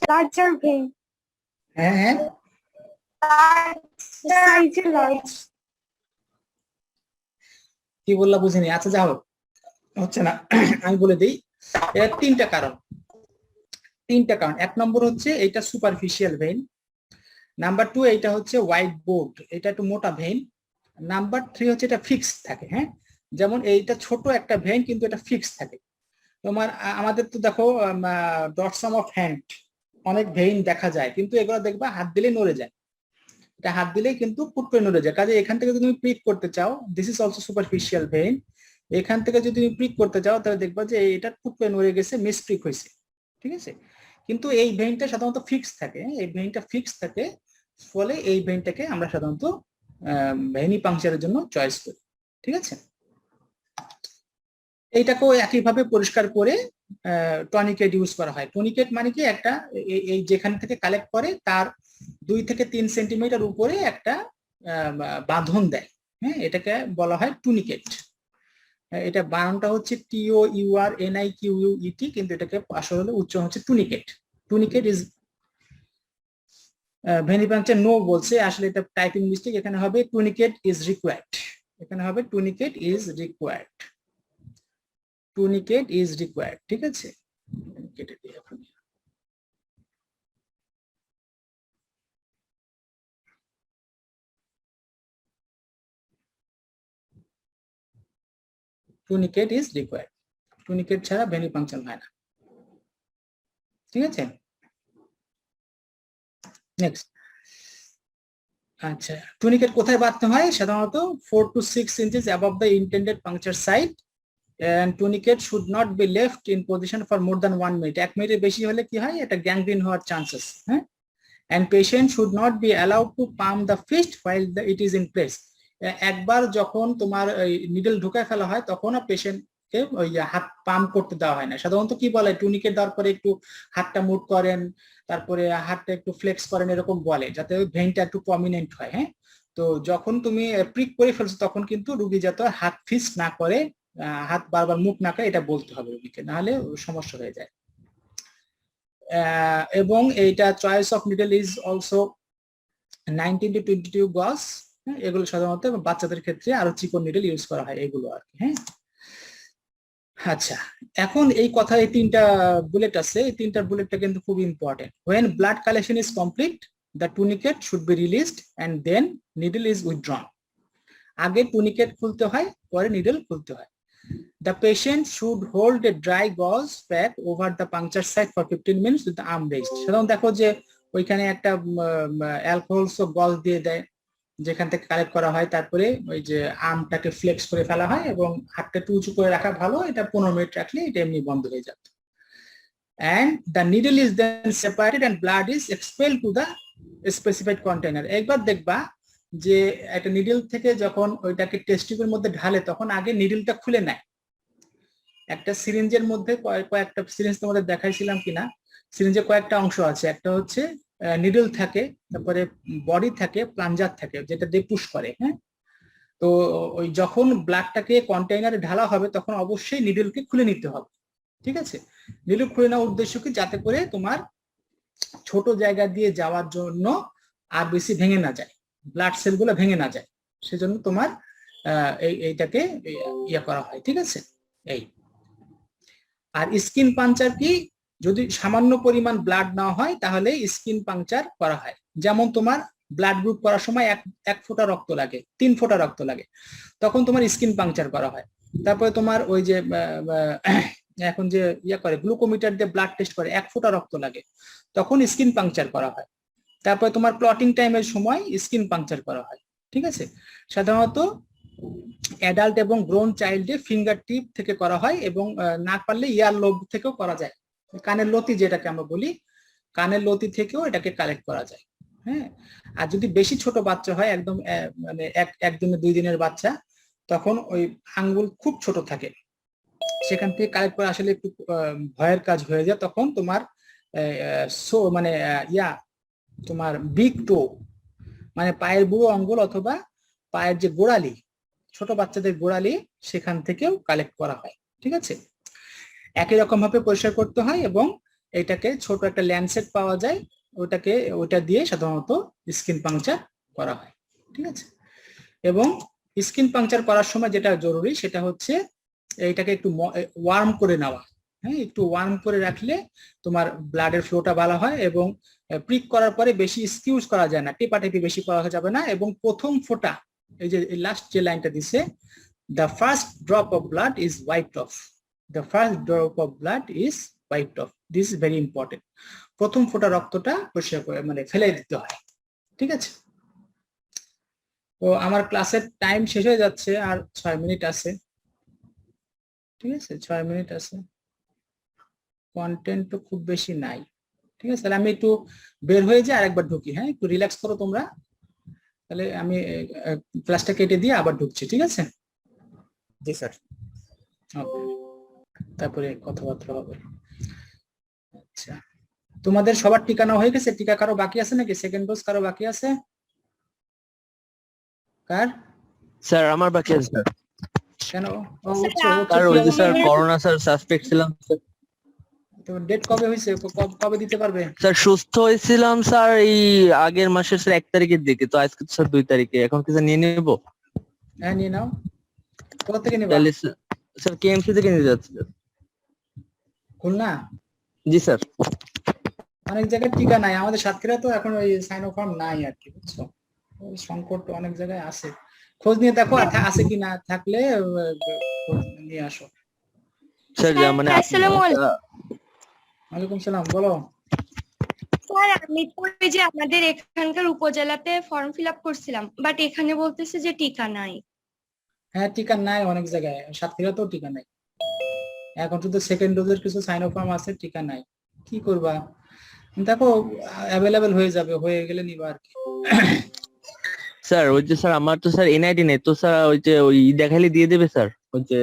larger vein. হ্যাঁ হ্যাঁ, Large. কি বললা বুঝিনি। আচ্ছা যা হোক, হচ্ছে না, আমি বলে দিই। এর তিনটা কারণ। এক নম্বর হচ্ছে এটা সুপারফিশিয়াল ভেইন, নাম্বার 2 এটা হচ্ছে হোয়াইট বোর্ড, এটা একটু মোটা ভেইন, নাম্বার 3 হচ্ছে এটা ফিক্সড থাকে। হ্যাঁ, যেমন এইটা ছোট একটা ভেইন কিন্তু এটা ফিক্সড থাকে। তোমার আমাদের তো দেখো ডটসাম অফ হ্যান্ড অনেক ভেইন দেখা যায়, কিন্তু এগুলো দেখবা হাত দিলে নড়ে যায়, এটা হাত দিলেই কিন্তু ফুট করে নড়ে যায়। কাজে এখান থেকে যদি তুমি প্রিক করতে চাও, this is also superficial vein, এখান থেকে যদি তুমি প্রিক করতে চাও তাহলে দেখবা যে এটা ফুট করে নড়ে গেছে, মিসপ্রিক হয়েছে, ঠিক আছে। কিন্তু এই ভেইনটা সাধারণত ফিক্স থাকে, এই ভেইনটা ফিক্স থাকে, ফলে এই ভেইনটাকে আমরা সাধারণত ভেইনি পাংচারের জন্য চয়েস করি, ঠিক আছে। এইটাকেও একইভাবে পরিষ্কার করে টনিকেট ইউজ করা হয়। টনিকেট মানে কি, একটা এই যেখান থেকে কালেক্ট করে তার 2 থেকে 3 সেন্টিমিটার উপরে একটা বাঁধন দেয়। হ্যাঁ, এটাকে বলা হয় টুনিকেট। এটা বানানটা হচ্ছে TOURNIQUET, কিন্তু এটাকে আসলে উচ্চারণ হচ্ছে টুনিকেট। টুনিকেট ইজ ভেনিপাংচার নো বলছে, আসলে এটা টাইপিং মিস্টেক, এখানে হবে টুনিকেট ইজ রিকোয়ার্ড, এখানে হবে টুনিকেট ইজ রিকোয়ার্ড, টুনিকেট ইজ রিকোয়ার্ড, ঠিক আছে। কেটে দিই এখন। টুনিকেট ইজ রিকোয়ার্ড, টুনিকেট ছাড়া ভেনিপাংচার হয় না, ঠিক আছে। নেক্সট, আচ্ছা, টুনিকেট কোথায় বাঁধতে হয়? সাধারণত 4 to 6 inches above the intended puncture site, and tourniquet should not be left in position for more than 1 minute. 1 মিনিটের বেশি হলে কি হয়, এটা গ্যাংগ্রিন হওয়ার চান্সেস। হ্যাঁ, and patient should not be allowed to palm the fist while it is in place. একবার যখন তোমার নিডল ঢুকায় ফেলা হয় তখন পেশেন্টকে ওই হাত পাম্প করতে দেওয়া হয় না। সাধারণত কি বলে, টুনিকেট দেওয়ার পরে একটু হাতটা মুভ করেন, তারপরে হাতটা একটু ফ্লেক্স করেন, এরকম বলে, যাতে ভেইনটা একটু প্রমিনেন্ট হয়। হ্যাঁ, তো যখন তুমি প্রিক করে ফেলছো তখন কিন্তু রুগী যাতে হাত ফিক্স না করে, হাত বারবার মুভ না করে, এটা বলতে হবে রুগীকে, নাহলে সমস্যা হয়ে যায়। এবং এইটা choice of needle is also 19 to 22 গজ। এগুলো সাধারণত বাচ্চাদের ক্ষেত্রে আরো চিকন নিডল ইউজ করা হয়, এগুলো আর কি। হ্যাঁ, আচ্ছা, এখন এই কথা, এই 3টা বুলেট আছে, এই 3টা বুলেটটা কিন্তু খুব important. when blood collection is complete, the tourniquet should be released and then needle is withdrawn. আগে টুনিকেট খুলতে হয়, পরে নিডল খুলতে হয়। The patient should hold a dry gauze pack over the puncture site for 15 minutes with the arm raised. সাধারণত দেখো যে ওইখানে একটা অ্যালকোহল গজ দিয়ে দেয় যেখান থেকে কালেক্ট করা হয়, তারপরে ওই যে আর্মটাকে ফ্লেক্স করে ফেলা হয় এবং হাতটা একটু উঁচু করে রাখা ভালো, এটা 15 মিনিট রাখলে এটা এমনি বন্ধ হয়ে যাবে। And the needle is then separated and blood is expelled to the specified container. একবার দেখবা যে একটা নিডল থেকে যখন ওইটাকে টেস্ট টিউবের মধ্যে ঢালে তখন আগে নিডলটা খুলে নেয়। একটা সিরিঞ্জের মধ্যে কয়েকটা সিরিঞ্জ তোমাদের দেখাইছিলাম কিনা, সিরিঞ্জে কয়েকটা অংশ আছে, একটা হচ্ছে নিডল থাকে, তারপরে বডি থাকে, প্লাঞ্জার থাকে, যেটা দিয়ে পুশ করে। হ্যাঁ, তো ওই যখন ব্লাডটাকে কন্টেইনারে ঢালা হবে তখন অবশ্যই নিডলকে খুলে নিতে হবে, ঠিক আছে। নিডল খুলে নেওয়ার উদ্দেশ্য কি, যাতে করে তোমার ছোট জায়গা দিয়ে যাওয়ার জন্য আর বেশি ভেঙে না যায়, ব্লাড সেলগুলো ভেঙে না যায়, সেজন্য তোমার এইটাকে ইয়ে করা হয়, ঠিক আছে। এই আর স্কিন পাঞ্চার কি, যদি সামান্য পরিমাণ ব্লাড নেওয়া হয় তাহলে স্কিন পাংচার করা হয়। যেমন তোমার ব্লাড গ্রুপ করার সময় 1 ফোঁটা রক্ত লাগে, 3 ফোঁটা রক্ত লাগে, তখন তোমার স্কিন পাংচার করা হয়। তারপরে তোমার ওই যে এখন যে ইয়ে করে গ্লুকোমিটার দিয়ে ব্লাড টেস্ট করে, 1 ফোঁটা রক্ত লাগে, তখন স্কিন পাংচার করা হয়। তারপরে তোমার ক্লটিং টাইমের সময় স্কিন পাংচার করা হয়, ঠিক আছে। সাধারণত অ্যাডাল্ট এবং গ্রোন চাইল্ডে ফিঙ্গার টিপ থেকে করা হয়, এবং না পারলে ইয়ার লোব থেকেও করা যায়, কানের লতি যেটাকে আমরা বলি, কানের লতি থেকেও এটাকে কালেক্ট করা যায়। হ্যাঁ, আর যদি বেশি ছোট বাচ্চা হয়, একদম মানে এক দিনের 2 দিনের বাচ্চা, তখন ওই আঙ্গুল খুব ছোট থাকে, সেখান থেকে কালেক্ট করা আসলে একটু ভয়ের কাজ হয়ে যায়। তখন তোমার মানে তোমার বিগ টো মানে পায়ের বুড়ো আঙ্গুল অথবা পায়ের যে গোড়ালি, ছোট বাচ্চাদের গোড়ালি, সেখান থেকেও কালেক্ট করা হয়, ঠিক আছে। একই রকম ভাবে পরিষ্কার করতে হয়, এবং এটাকে ছোট একটা ল্যান্ডসেট পাওয়া যায়, ওটা দিয়ে সাধারণত স্কিন পাংচার করা হয়, ঠিক আছে। এবং স্কিন পাংচার করার সময় যেটা জরুরি সেটা হচ্ছে এইটাকে একটু ওয়ার্ম করে নেওয়া। হ্যাঁ, একটু ওয়ার্ম করে রাখলে তোমার ব্লাডের ফ্লোটা ভালো হয়, এবং প্রিক করার পরে বেশি স্কিউজ করা যায় না, টেপাটেপি বেশি করা যাবে না। এবং প্রথম ফোঁটা, এই যে লাস্ট যে লাইনটা দিছে, the first drop of blood is wiped of, the first drop of blood is wiped of, this is very important. প্রথম ফোঁটা রক্তটা পরিষ্কার করে মানে ফেলে দিতে হয়, ঠিক আছে। তো আমার ক্লাসের টাইম শেষ হয়ে যাচ্ছে, আর 6 মিনিট আছে, ঠিক আছে, 6 মিনিট আছে। কন্টেন্ট তো খুব বেশি নাই, ঠিক আছে। তাহলে আমি একটু বের হয়ে যাই, আরেকবার ঢুকি। হ্যাঁ, একটু রিল্যাক্স করো তোমরা, তাহলে আমি ক্লাসটা কেটে দিয়ে আবার ঢুকছি, ঠিক আছে। জি স্যার। ওকে, তারপরে কথাবার্তা হবে। আচ্ছা, তোমাদের সবার টিকা নেওয়া হয়ে গেছে? টিকা কারো বাকি আছে নাকি? সেকেন্ড ডোজ কারো বাকি আছে? কার? স্যার আমার বাকি আছে স্যার। কেন? স্যার ওই যে স্যার করোনা স্যার সাসপেক্ট ছিলাম স্যার। তো ডেট কবে হয়েছে? কবে দিতে পারবে? স্যার সুস্থ হয়েছিলাম স্যার এই আগের মাসের স্যার 1 তারিখের দিকে, তো আজকে স্যার 2 তারিখে, এখন কি স্যার নিয়ে নেব? হ্যাঁ, নিয়ে নাও। কোথা থেকে নেবা? তাহলে স্যার কেএমসি থেকে নিয়ে যাচ্ছি স্যার। খুলনা? জি স্যার। অনেক জায়গায় টিকা নাই, আমাদের সাতক্ষীরা তো এখন ওই সাইনোফার্ম নাই আর কি, বুঝছো, ওই সংকট অনেক জায়গায় আছে। খোঁজ নিয়ে দেখো আছে কি না, থাকলে নিয়ে আসো। স্যার মানে আসসালামু আলাইকুম। ওয়ালাইকুম সালাম, বলো। স্যার আমি তো ওই যে আমাদের এখানকার উপজেলাতে ফর্ম ফিল আপ করছিলাম, বাট এখানে বলতেছে যে টিকা নাই। হ্যাঁ, টিকা নাই অনেক জায়গায়, সাতক্ষীরাতেও টিকা নাই এখন, শুধু সেকেন্ড ডোজের কিছু সাইনোফার্ম আছে, টিকা নাই। কি করবা? দেখো অ্যাভেলেবেল হয়ে যাবে, হয়ে গেলে নিবা আর কি। স্যার ওই যে স্যার আমার তো স্যার এনআইডি নেই, তো স্যার ওই যে ওই দেখাইলে দিয়ে দেবে স্যার, ওই যে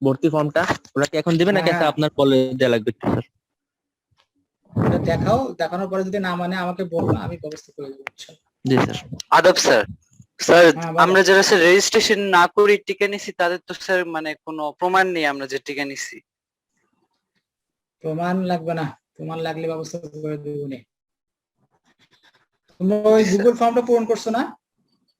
ভর্তি ফর্মটা, ওরা কি এখন দেবে নাকি স্যার আপনার কলে দেওয়া লাগবে স্যার? ওটা দেখাও, দেখানোর পরে যদি না মানে আমাকে বলবো, আমি ব্যবস্থা করে দেবো ইনশাআল্লাহ। জি স্যার। আদব স্যার। স্যার হ্যাঁ, বলো। আমরা যারা স্যার রেজিস্ট্রেশন না করি টিকা নিছি, তাদের তো স্যার মানে কোনো প্রমাণ নেই আমরা যে টিকা নিছি। প্রমাণ লাগবে না, প্রমাণ লাগলে ব্যবস্থা করে দেবো নে। তোমরা ওই গুগল ফর্মটা পূরণ করছো না?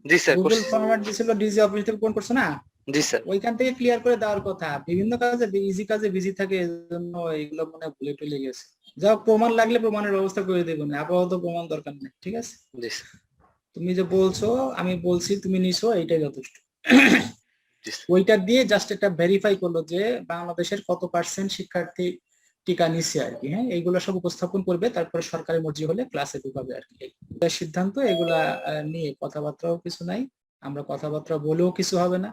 জি স্যার গুগল করছি। ফর্মেট দিছিল ডিজি অফিস থেকে, পূরণ করছো না? জি স্যার। ওইখান থেকে ক্লিয়ার করে দেওয়ার কথা। বিভিন্ন কাজে ইজি কাজে বিজি থাকে, এজন্য এগুলো মনে ভুলে টুলে গেছে। যাও, প্রমাণ লাগলে প্রমাণের ব্যবস্থা করে দেবো না, আপাতত প্রমাণ দরকার নেই, ঠিক আছে। জি স্যার। তুমি যে বলছো, আমি বলছি, তুমি নিছো, এইটাই যথেষ্ট। জি স্যার। ওইটা দিয়ে জাস্ট একটা ভেরিফাই করলো যে বাংলাদেশের কত পার্সেন্ট শিক্ষার্থী টিকা নিচ্ছে আর কি। হ্যাঁ, এইগুলো সব উপস্থাপন করবে, তারপরে সরকারি মর্জি হলে ক্লাসে ঢুকাবে আর কি। সিদ্ধান্ত এগুলা নিয়ে কথাবার্তাও কিছু নাই, আমরা কথাবার্তা বলেও কিছু হবে না,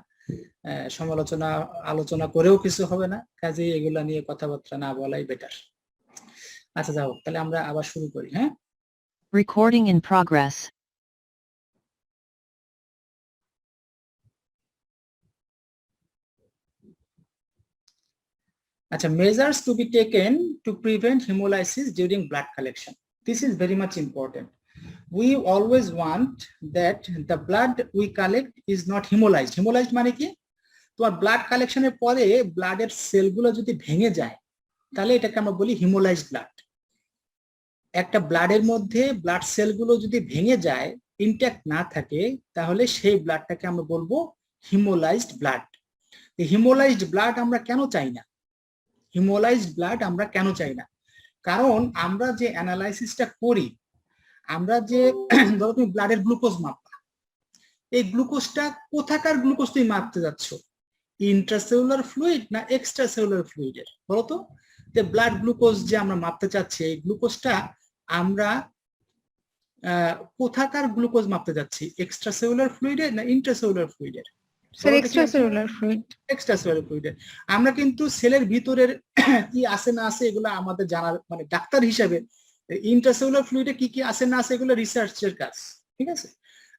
সমালোচনা আলোচনা করেও কিছু হবে না, কাজে এগুলা নিয়ে কথাবার্তা না বলাই বেটার। আচ্ছা, যাও তাহলে আমরা আবার শুরু করি। হ্যাঁ, Recording in progress. আচ্ছা, measures to be taken to prevent hemolysis during blood collection. This is very much important. We always want that the blood we collect is not hemolyzed. Hemolyzed মানে কি? তোমার ব্লাড কালেকশনের পরে ব্লাডের সেলগুলো যদি ভেঙে যায়, তাহলে এটাকে আমরা বলি হিমোলাইজড ব্লাড। একটা ব্লাডের মধ্যে ব্লাড সেলগুলো যদি ভেঙে যায়, ইনট্যাক্ট না থাকে, তাহলে সেই ব্লাডটাকে আমরা বলবো হিমোলাইজড ব্লাড। হিমোলাইজড ব্লাড আমরা কেন চাই না? হিমোলাইজড ব্লাড আমরা কেন চাই না? কারণ আমরা যে অ্যানালাইসিসটা করি, আমরা যে ধরো তুমি ব্লাডের গ্লুকোজ মাপবা, এই গ্লুকোজটা কোথাকার গ্লুকোজ তুমি মাপতে যাচ্ছ? ইন্ট্রাসেলুলার ফ্লুইড না এক্সট্রাসেলুলার ফ্লুইডের? বলো তো। ব্লাড গ্লুকোজ যে আমরা মাপতে চাচ্ছি, এই গ্লুকোজটা আমরা কোথাকার গ্লুকোজ মাপতে যাচ্ছি, এক্সট্রা সেলুলার ফ্লুইডে না ইন্ট্রাসেলুলার ফ্লুইডের? Sir extracellular fluid. এক্সট্রাসেলুলার ফ্লুইডে। আমরা কিন্তু সেলের ভিতরের কি আছে না আছে এগুলো আমাদের জানার মানে ডাক্তার হিসেবে ইন্ট্রাসেলুলার ফ্লুইডে কি কি আছে না আছে এগুলো রিসার্চের কাজ, ঠিক আছে?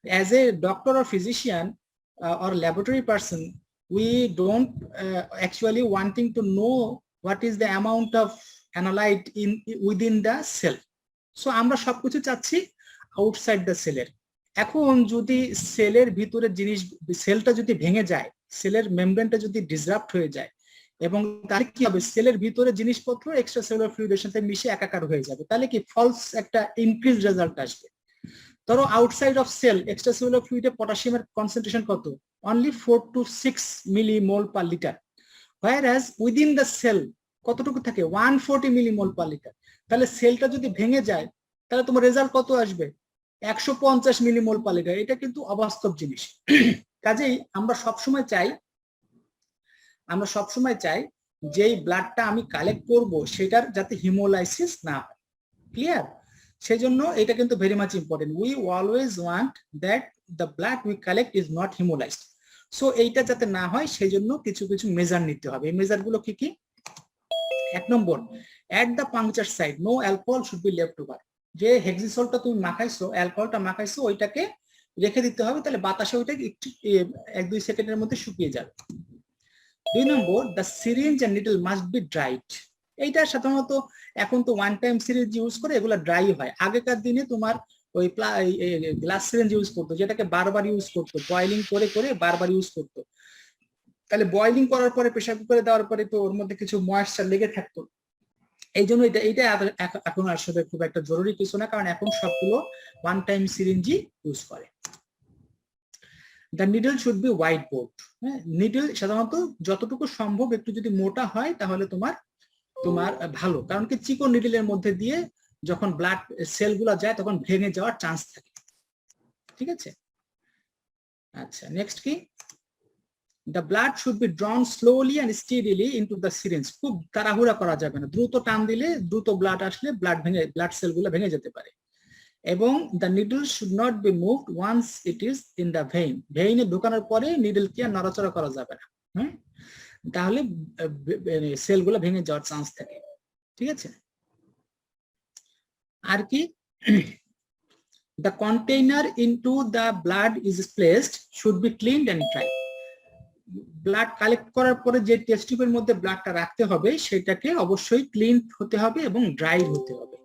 As a doctor or physician or laboratory person, we don't actually wanting to know what is the amount of analyte in within the cell. So আমরা সবকিছু চাচ্ছি আউটসাইড দ্য সেলের। এখন যদি সেলের ভিতরে জিনিস, সেলটা যদি ভেঙে যায়, সেলের মেমব্রেনটা যদি ডিসরাপ্ট হয়ে যায়, এবং তাহলে কি হবে, সেলের ভিতরে জিনিসপত্র এক্সট্রা সেলুলার ফ্লুইডের সাথে মিশে একাকার হয়ে যাবে, তাহলে কি ফলস একটা ইনক্রিজ রেজাল্ট আসবে। ধরো আউটসাইড অফ সেল এক্সট্রাসেলুলার ফ্লুইডে পটাশিয়ামের কনসেন্ট্রেশন কত, only 4 to 6 millimole per litre, whereas within the cell কতটুকু থাকে, 140 মিলিমোল পার লিটার। তাহলে সেলটা যদি ভেঙে যায় তাহলে তোমার রেজাল্ট কত আসবে, 150 মিলিমোল পার লিটার। এটা কিন্তু অবাস্তব জিনিস। কাজেই আমরা সবসময় চাই যেই ব্লাডটা আমি কালেক্ট করব সেটার যাতে হিমোলাইসিস না হয়। ক্লিয়ার? সেজন্য এটা কিন্তু very much important. We always want that the blood we collect is not haemolysed. So এইটা যাতে না হয় সেই জন্য কিছু কিছু মেজার নিতে হবে। এই মেজার গুলো কি কি? 1 number, at the puncture site no alcohol should be left over. যে হেক্সিসলটা তুমি মাখাইছো, অ্যালকোহলটা মাখাইছো, ওইটাকে রেখে দিতে হবে, তাহলে বাতাসে ওইটা একটু 1-2 সেকেন্ডের মধ্যে শুকিয়ে যাবে। 2 number, the syringe and needle must be dried. এইটা সাধারণত এখন তো ওয়ান টাইম সিরিঞ্জ ইউজ করে, এগুলো ড্রাই হয়। আগেকার দিনে তোমার ওই গ্লাস সিরিঞ্জ ইউজ করতো, যেটাকে বারবার ইউজ করতো, বয়লিং করে করে বারবার ইউজ করতো। তাহলে বয়লিং করার পরে প্রেসার কুকারে দেওয়ার পরে তো ওর মধ্যে কিছু ময়েশ্চার লেগে থাকতো। এই জন্য এটা এখন আসলে খুব একটা জরুরি কিছু না, কারণ এখন সবগুলো ওয়ান টাইম সিরিঞ্জই ইউজ করে। The needle should be white board. হ্যাঁ, নিডল সাধারণত যতটুকু সম্ভব একটু যদি মোটা হয় তাহলে তোমার ভালো, কারণ কি চিকন নিডলের মধ্যে দিয়ে যখন ব্লাড সেল গুলা যায় তখন ভেঙে যাওয়ার চান্স থাকে। ঠিক আছে? আচ্ছা, নেক্সট কি? The blood should be drawn slowly and steadily into the syringe. খুব তাড়াহুড়া করা যাবে না, দ্রুত টান দিলে দ্রুত ব্লাড আসলে ব্লাড সেলগুলো ভেঙে যেতে পারে। এবং the needle should not be moved once it is in the vein. ভেইনে ঢোকানোর পরে নিডল কি আর নড়াচড়া করা যাবে না, হ্যাঁ, তাহলে সেলগুলো ভেঙে যাওয়ার চান্স থাকে। ঠিক আছে? আর কি? The container into the blood is placed should be cleaned and dried. Blood collect করার পরে যে টেস্ট টিউবের মধ্যে ব্লাডটা রাখতে হবে সেটাকে অবশ্যই ক্লিন হতে হবে এবং ড্রাই হতে হবে।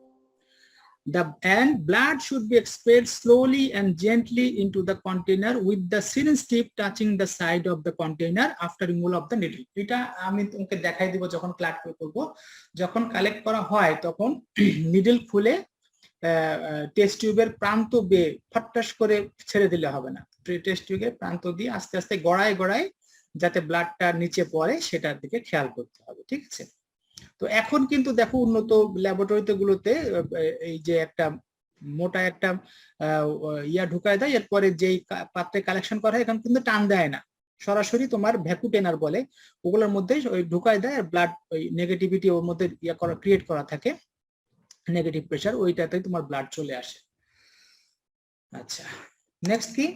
And blood should be expelled slowly and gently into the container with the syringe tip touching the side of the container after removal of the needle. এটা আমি তোমাকে দেখাই দিব যখন ক্লাস করব। যখন কালেক্ট করা হয় তখন নিডল খুলে টেস্ট টিউবের প্রান্ত বেয়ে ফটাস করে ছেড়ে দিলে হবে না। টেস্ট টিউবের প্রান্ত দিয়ে আস্তে আস্তে গড়ায় গড়ায় যাতে ব্লাডটা নিচে পড়ে সেটার দিকে খেয়াল করতে হবে। ঠিক আছে? তো এখন কিন্তু দেখো উন্নত ল্যাবরেটরিতে গুলোতে এই যে একটা মোটা একটা ঢুকায় দেয়, এরপরে যেই পাত্রে কালেকশন করা হয় এখন কিন্তু টান দেয় না, সরাসরি তোমার ভ্যাকুটেনার বলে ওগুলোর মধ্যে ওই ঢুকায় দেয়, আর ব্লাড ওই নেগেটিভিটি ওর মধ্যে ক্রিয়েট করা থাকে, নেগেটিভ প্রেসার, ওইটাতে তোমার ব্লাড চলে আসে। আচ্ছা, নেক্সট কি?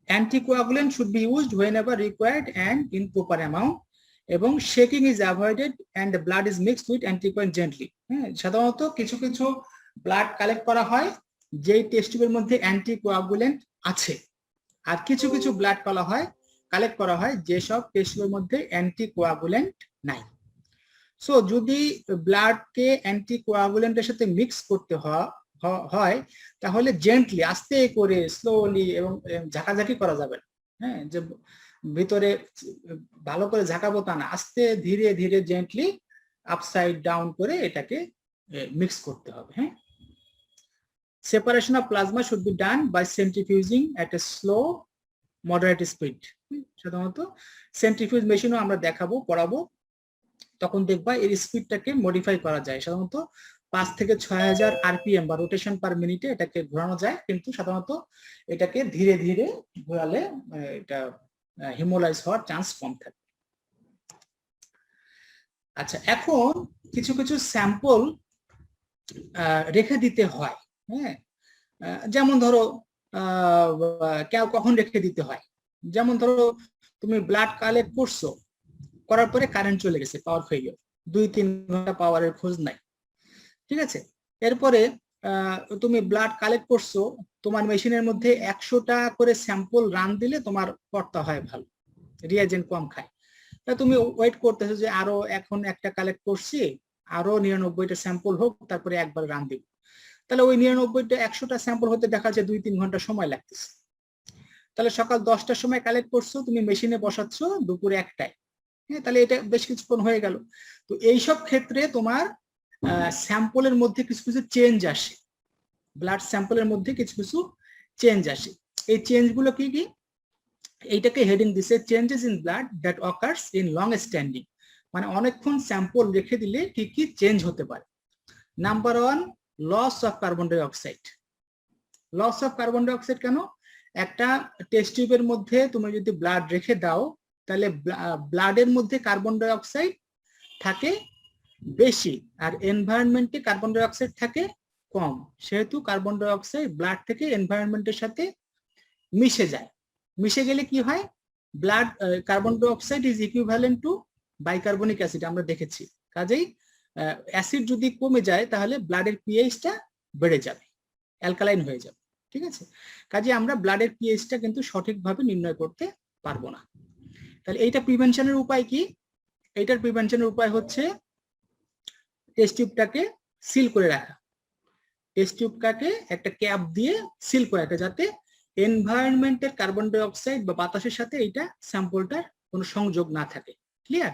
Anticoagulant should be used whenever required and in proper amount, এবং shaking is avoided and the blood is mixed with anticoagulant gently. হ্যাঁ, সাধারণত কিছু কিছু ব্লাড কালেক্ট করা হয় যেই টেস্ট টিউবের মধ্যে অ্যান্টিকোয়াগুলেন্ট আছে, আর কিছু কিছু ব্লাড কালেক্ট করা হয় যেসব টেস্ট টিউবের মধ্যে অ্যান্টিকোয়াগুলেন্ট নাই। সো যদি ব্লাডকে অ্যান্টিকোয়াগুলেন্টের সাথে মিক্স করতে হয় তাহলে জেন্টলি, আস্তে করে, স্লোলি এবং ঝাঁকাঝাঁকি করা যাবে না। হ্যাঁ, যে ভিতরে ভালো করে ঝাঁকাবো তা না, আস্তে ধীরে ধীরে জেন্টলি আপসাইড ডাউন করে এটাকে মিক্স করতে হবে। হ্যাঁ, separation of plasma should be done by centrifuging at a slow moderate speed. সাধারণত সেন্ট্রিফিউজ মেশিনও আমরা পড়াবো, তখন দেখবা এর স্পিডটাকে মডিফাই করা যায়। সাধারণত 5 থেকে 6000 আরপিএম বা রোটেশন পার মিনিটে এটাকে ঘোরানো যায়, কিন্তু সাধারণত এটাকে ধীরে ধীরে ঘোরালে এটা হিমোলাইজ হওয়ার চান্স কম থাকে। আচ্ছা, এখন কিছু কিছু স্যাম্পল রেখে দিতে হয়। হ্যাঁ, যেমন ধরো কেউ কখন রেখে দিতে হয়, যেমন ধরো তুমি ব্লাড কালেক্ট করছো, করার পরে কারেন্ট চলে গেছে, পাওয়ার ফেলিওর, 2-3 ঘন্টা পাওয়ারের খোঁজ নাই, ঠিক আছে। এরপরে তুমি ব্লাড কালেক্ট করছো, তোমার মেশিনের মধ্যে 100টা করে স্যাম্পল রান দিলে তোমার কর্তা হয় ভালো, রিয়াজেন্ট কম খায়। তা তুমি ওয়েট করতেছো যে আরো এখন একটা কালেক্ট করছি, আরো 99টা স্যাম্পল হোক, তারপরে একবার রান দিব। তাহলে ওই 99টা 100টা স্যাম্পল হতে দেখা যাচ্ছে 2-3 ঘন্টা সময় লাগতেছে। তাহলে সকাল 10টার সময় কালেক্ট করছো, তুমি মেশিনে বসাচ্ছ দুপুরে 1টায়, হ্যাঁ, তাহলে এটা বেশ কিছুক্ষণ হয়ে গেল। তো এইসব ক্ষেত্রে তোমার স্যাম্পলের মধ্যে কিছু কিছু চেঞ্জ আসে, ব্লাড স্যাম্পলের মধ্যে কিছু কিছু চেঞ্জ আসে। এই চেঞ্জ গুলো কি কি? এইটাকে হেডিং দিছে changes in blood that occurs in long standing, মানে অনেকক্ষণ স্যাম্পল রেখে দিলে কি কি চেঞ্জ হতে পারে। Number 1, loss of carbon dioxide. Loss of carbon dioxide কেন? একটা টেস্ট টিউবের মধ্যে তুমি যদি ব্লাড রেখে দাও, তাহলে ব্লাডের মধ্যে কার্বন ডাই অক্সাইড থাকে বেশি, আর এনভায়রনমেন্টে কার্বন ডাই অক্সাইড থাকে কম। সেহেতু কার্বন ডাই অক্সাইড ব্লাড থেকে এনভায়রনমেন্টের সাথে মিশে যায়। মিশে গেলে কি হয়? Blood carbon die oxide is equivalent to বাইকার্বনিক acid, আমরা দেখেছি। কাজেই অ্যাসিড যদি কমে যায় তাহলে ব্লাডের পিএইচটা বেড়ে যাবে, অ্যালকালাইন হয়ে যাবে, ঠিক আছে। কাজে আমরা ব্লাডের পিএইচটা কিন্তু সঠিকভাবে নির্ণয় করতে পারবো না। তাহলে এইটা প্রিভেনশনের উপায় কি? এইটার প্রিভেনশনের উপায় হচ্ছে টেস্ট টিউবটাকে সিল করে রাখা, টেস্ট টিউবটাকে একটা ক্যাপ দিয়ে সিল করে রাখা, যাতে এনভায়রনমেন্টের কার্বন ডাই অক্সাইড বা বাতাসের সাথে এইটা স্যাম্পলটার কোনো সংযোগ না থাকে। ক্লিয়ার?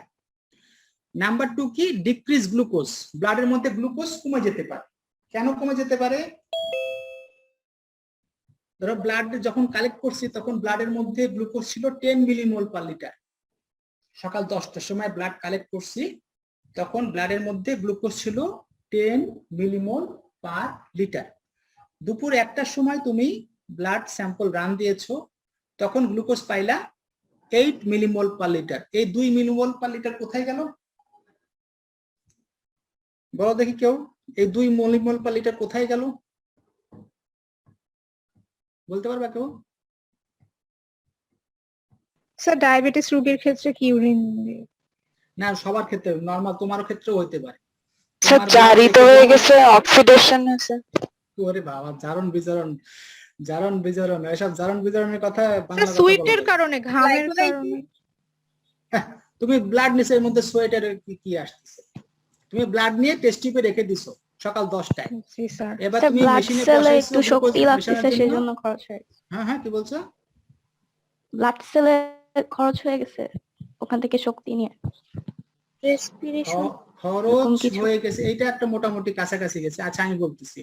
নাম্বার 2 কি? Decrease glucose. ব্লাডের মধ্যে গ্লুকোজ কমে যেতে পারে। কেন কমে যেতে পারে? ধরো ব্লাড যখন কালেক্ট করছি তখন ব্লাডের মধ্যে গ্লুকোজ ছিল 10 মিলিমোল পার লিটার। সকাল 10টার সময় ব্লাড কালেক্ট করছি, তখন ব্লাডের মধ্যে গ্লুকোজ ছিল 10 মিলিমোল পার লিটার। দুপুর 1টার সময় তুমি ব্লাড স্যাম্পল রান দিয়েছো, তখন গ্লুকোজ পাইলা 8 মিলিমোল পার লিটার। এই 2 মিলিমোল পার লিটার কোথায় গেল? বলো দেখি কেউ, এই 2 মিলিমোল পার লিটার কোথায় গেল? বলতে পারবা কেউ? স্যার ডায়াবেটিস রোগীর ক্ষেত্রে কি ইউরিন না, সবার ক্ষেত্রে, নরমাল তোমার ক্ষেত্রেও হইতে পারে। স্যার জারিত হয়ে গেছে, অক্সিডেশন হয়েছে। ওরে বাবা, জারণ বিজারণ, জারণ বিজারণ, এসব জারণ বিজারণের কথা বাংলা কথা সুইটের বলো। কারণে, ঘামের কারণে। তুমি ব্লাড নিছে, এর মধ্যে সোয়েটার কি আসতেছে? তুমি ব্লাড নিয়ে টেস্ট টিউবে রেখে দিছো সকাল 10টায়। জি স্যার। এবার স্যার তুমি ব্লাড মেশিনে সেলে বসাইছো একটু শক্তি লাগতেছে সেজন্য খরচ হয়ে গেছে। হ্যাঁ হ্যাঁ, কি বলছো? ব্লাড সেলে খরচ হয়ে গেছে, ওখান থেকে শক্তি নিয়ে রেসপিরেশন খরচ হয়ে গেছে, এইটা একটা মোটামুটি কাছাকাছি গেছে। আচ্ছা আমি বলতেছি,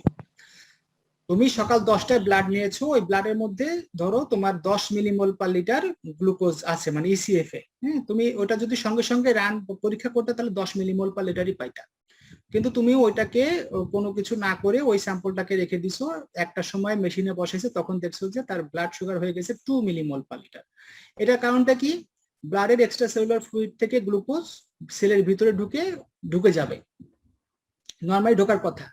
তুমি সকাল 10টায় ব্লাড নিয়েছো, ওই ব্লাডের মধ্যে ধরো তোমার 10 মিলিমোল পার লিটার গ্লুকোজ আছে, মানে ইসিএফ এ। হ্যাঁ, তুমি ওটা যদি সঙ্গে সঙ্গে রান পরীক্ষা করতে তাহলে 10 মিলিমোল পার লিটারই পাইতা। কিন্তু তুমি ওইটাকে কোনো কিছু না করে ওই স্যাম্পলটাকে রেখে দিছো, একটা সময় মেশিনে বসাইছে, তখন দেখছো যে তার ব্লাড সুগার হয়ে গেছে 2 মিলিমোল পার লিটার। এটার কারণটা কি? ব্লাডের এক্সট্রা সেলুলার ফ্লুইড থেকে গ্লুকোজ সেলের ভিতরে ঢুকে যাবে, নরমালি ঢোকার কথা,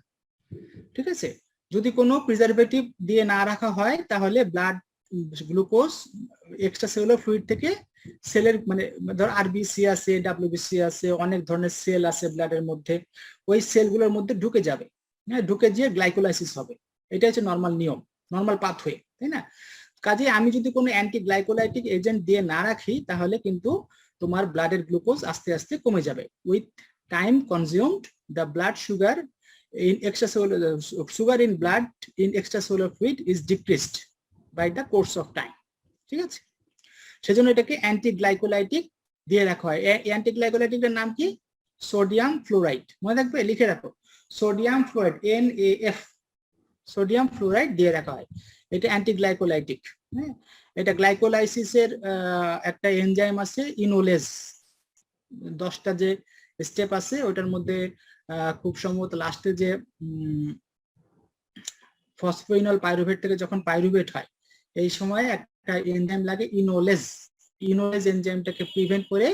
ঠিক আছে। যদি কোনো প্রিজারভেটিভ দিয়ে না রাখা হয় তাহলে blood glucose extra cellular fluid থেকে সেলের, মানে ধর আরবিসি আছে, ডাব্লিউবিসি আছে, অনেক ধরনের সেল আছে ব্লাডের মধ্যে, ওই সেলগুলোর মধ্যে ঢুকে যাবে। হ্যাঁ, ঢুকে গিয়ে গ্লাইকোলাইসিস হবে। এটা হচ্ছে নর্মাল নিয়ম, নর্মাল পাথওয়ে, তাই না? কাজে আমি যদি কোনো অ্যান্টি গ্লাইকোলাইটিক এজেন্ট দিয়ে না রাখি তাহলে কিন্তু তোমার ব্লাডের গ্লুকোজ আস্তে আস্তে কমে যাবে। With time consumed the blood sugar in extracellular sugar in blood in extracellular fluid is decreased by the course of time, ঠিক আছে। সেজন্য এটাকে অ্যান্টিগ্লাইকোলাইটিক দিয়ে রাখা হয়। অ্যান্টিগ্লাইকোলাইটিকের নাম কি? Sodium fluoride. মনে থাকবে, লিখে রাখো, sodium fluoride, NaF, sodium fluoride দিয়ে রাখা হয়। এটা অ্যান্টিগ্লাইকোলাইটিক। হ্যাঁ, এটা গ্লাইকোলাইসিসের একটা এনজাইম আছে ইনোলেজ, 10টা যে স্টেপ আছে ওটার মধ্যে খুব সম্ভবত লাস্টে যে ফসফোইনল পাইরুভেট থেকে যখন পাইরুভেট হয়, এই সময় একটা এনজাইম লাগে ইনোলেজ। ইনোলেজ এনজাইমটাকে প্রিভেন্ট করে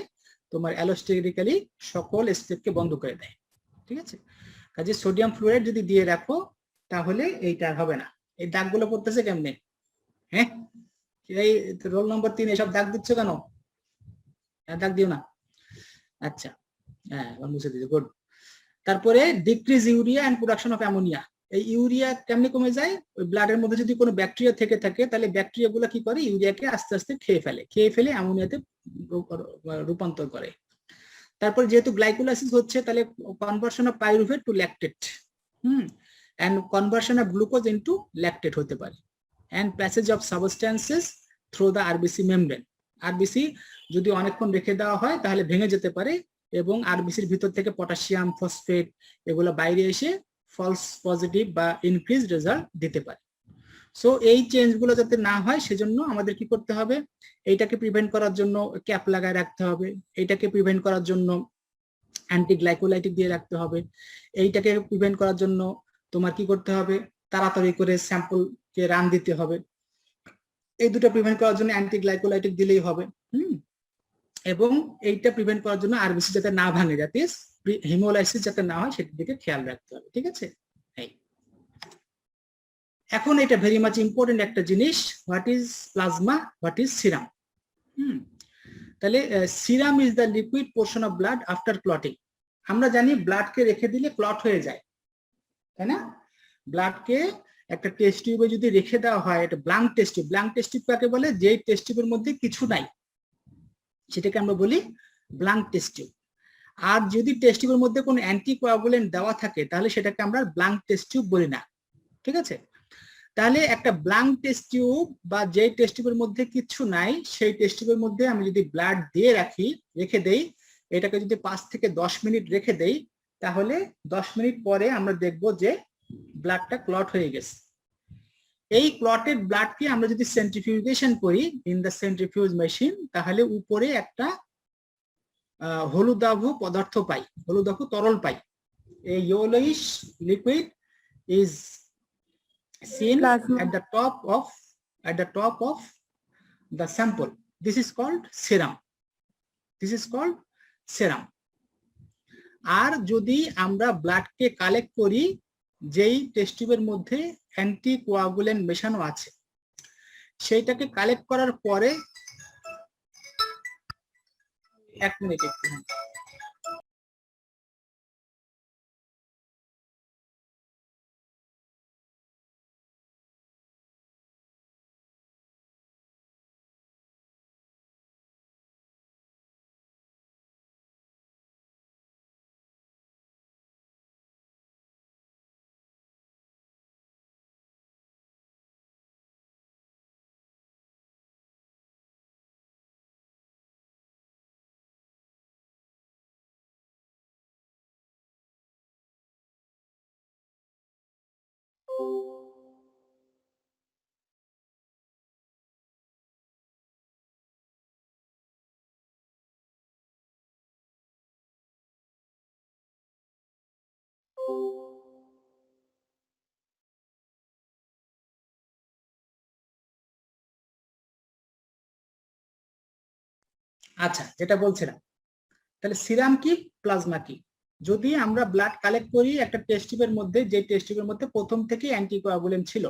তোমার অ্যালোস্টেরিক্যালি সকল স্টেপকে বন্ধ করে দেয়, ঠিক আছে। কাজে সোডিয়াম ফ্লোরাইড যদি দিয়ে রাখো তাহলে এইটা হবে না। এই দাগগুলো পড়তেছে কেমনে? হ্যাঁ, এই রোল নম্বর 3 এসব দাগ দিচ্ছ কেন? দাগ দিও না। আচ্ছা, হ্যাঁ মুছে দিতে, গুড। তারপরে decrease urea and production of ammonia. এই ইউরিয়া কেমনে কমে যায়? ওই ব্লাডের মধ্যে যদি কোনো ব্যাকটেরিয়া থেকে থাকে তাহলে ব্যাকটেরিয়া গুলো কি করে, ইউরিয়াকে আস্তে আস্তে খেয়ে ফেলে অ্যামোনিয়াতে রূপান্তর করে। তারপর যেহেতু গ্লাইকোলাইসিস হচ্ছে তাহলে conversion of pyruvate to lactate, and conversion of glucose into lactate হতে পারে, and passage of substances through the RBC membrane. RBC যদি অনেকক্ষণ রেখে দেওয়া হয় তাহলে ভেঙে যেতে পারে এবং আরবিসির ভিতর থেকে পটাশিয়াম, ফসফেট এগুলো বাইরে এসে ফলস পজিটিভ বা ইনক্রিজ রেজাল্ট দিতে পারে। সো এই চেঞ্জ গুলো যাতে না হয় সেজন্য আমাদের কি করতে হবে, এইটাকে প্রিভেন্ট করার জন্য ক্যাপ লাগায় রাখতে হবে, এইটাকে প্রিভেন্ট করার জন্য অ্যান্টি গ্লাইকোলাইটিক দিয়ে রাখতে হবে, এইটাকে প্রিভেন্ট করার জন্য তোমার কি করতে হবে, তাড়াতাড়ি করে স্যাম্পলকে রান দিতে হবে। এই দুটো প্রিভেন্ট করার জন্য অ্যান্টি গ্লাইকোলাইটিক দিলেই হবে। এবং এইটা প্রিভেন্ট করার জন্য আরবিসি যাতে না ভাঙে, যাতে হিমোলাইসিস যাতে না হয় সেটার দিকে খেয়াল রাখতে হবে। ঠিক আছে? এখন এটা ভেরি মাচ ইম্পর্টেন্ট একটা জিনিস, what is plasma, what is serum. তাহলে serum is the liquid portion of blood after clotting. আমরা জানি ব্লাডকে রেখে দিলে ক্লট হয়ে যায়, তাই না? ব্লাডকে একটা টেস্ট টিউবে যদি রেখে দেওয়া হয়, এটা blank test tube. Blank test tube কাকে বলে? যে টেস্ট টিউবের মধ্যে কিছু নাই সেটাকে আমরা বলি ব্ল্যাঙ্ক টেস্ট টিউব। আর যদি টেস্ট টিউবের মধ্যে কোনো অ্যান্টিকোয়াগুলেন্ট দেওয়া থাকে তাহলে সেটাকে আমরা ব্ল্যাঙ্ক টেস্ট টিউব বলি না। ঠিক আছে? তাহলে একটা ব্ল্যাঙ্ক টেস্ট টিউব বা যে টেস্ট টিউবের মধ্যে কিছু নাই সেই টেস্ট টিউবের মধ্যে আমি যদি ব্লাড দিয়ে রেখে দেই, এটাকে যদি 5 থেকে 10 মিনিট রেখে দেই তাহলে 10 মিনিট পরে আমরা দেখব যে ব্লাডটা ক্লট হয়ে গেছে। এই ক্লটেড ব্লাডকে আমরা যদি সেন্ট্রিফিউগেশন করি ইন দ্য সেন্ট্রিফিউজ মেশিন তাহলে উপরে একটা হলুদাভ পদার্থ পাই, হলুদাভ তরল পাই। এই yellowish liquid is seen at the top of the sample. This is called serum. আর যদি আমরা ব্লাডকে কালেক্ট করি যেই টেস্ট টিউবের মধ্যে অ্যান্টিকোয়াগুলেন্ট মেশানো আছে, সেইটাকে কালেক্ট করার পরে 1 মিনিট একটু। আচ্ছা, যেটা বলছিলাম, তাহলে সিরাম কি, প্লাজমা কি? যদি আমরা ব্লাড কালেক্ট করি একটা টেস্ট টিউবের মধ্যে, যে টেস্ট টিউবের মধ্যে প্রথম থেকে অ্যান্টিকোয়াগুলেন্ট ছিল,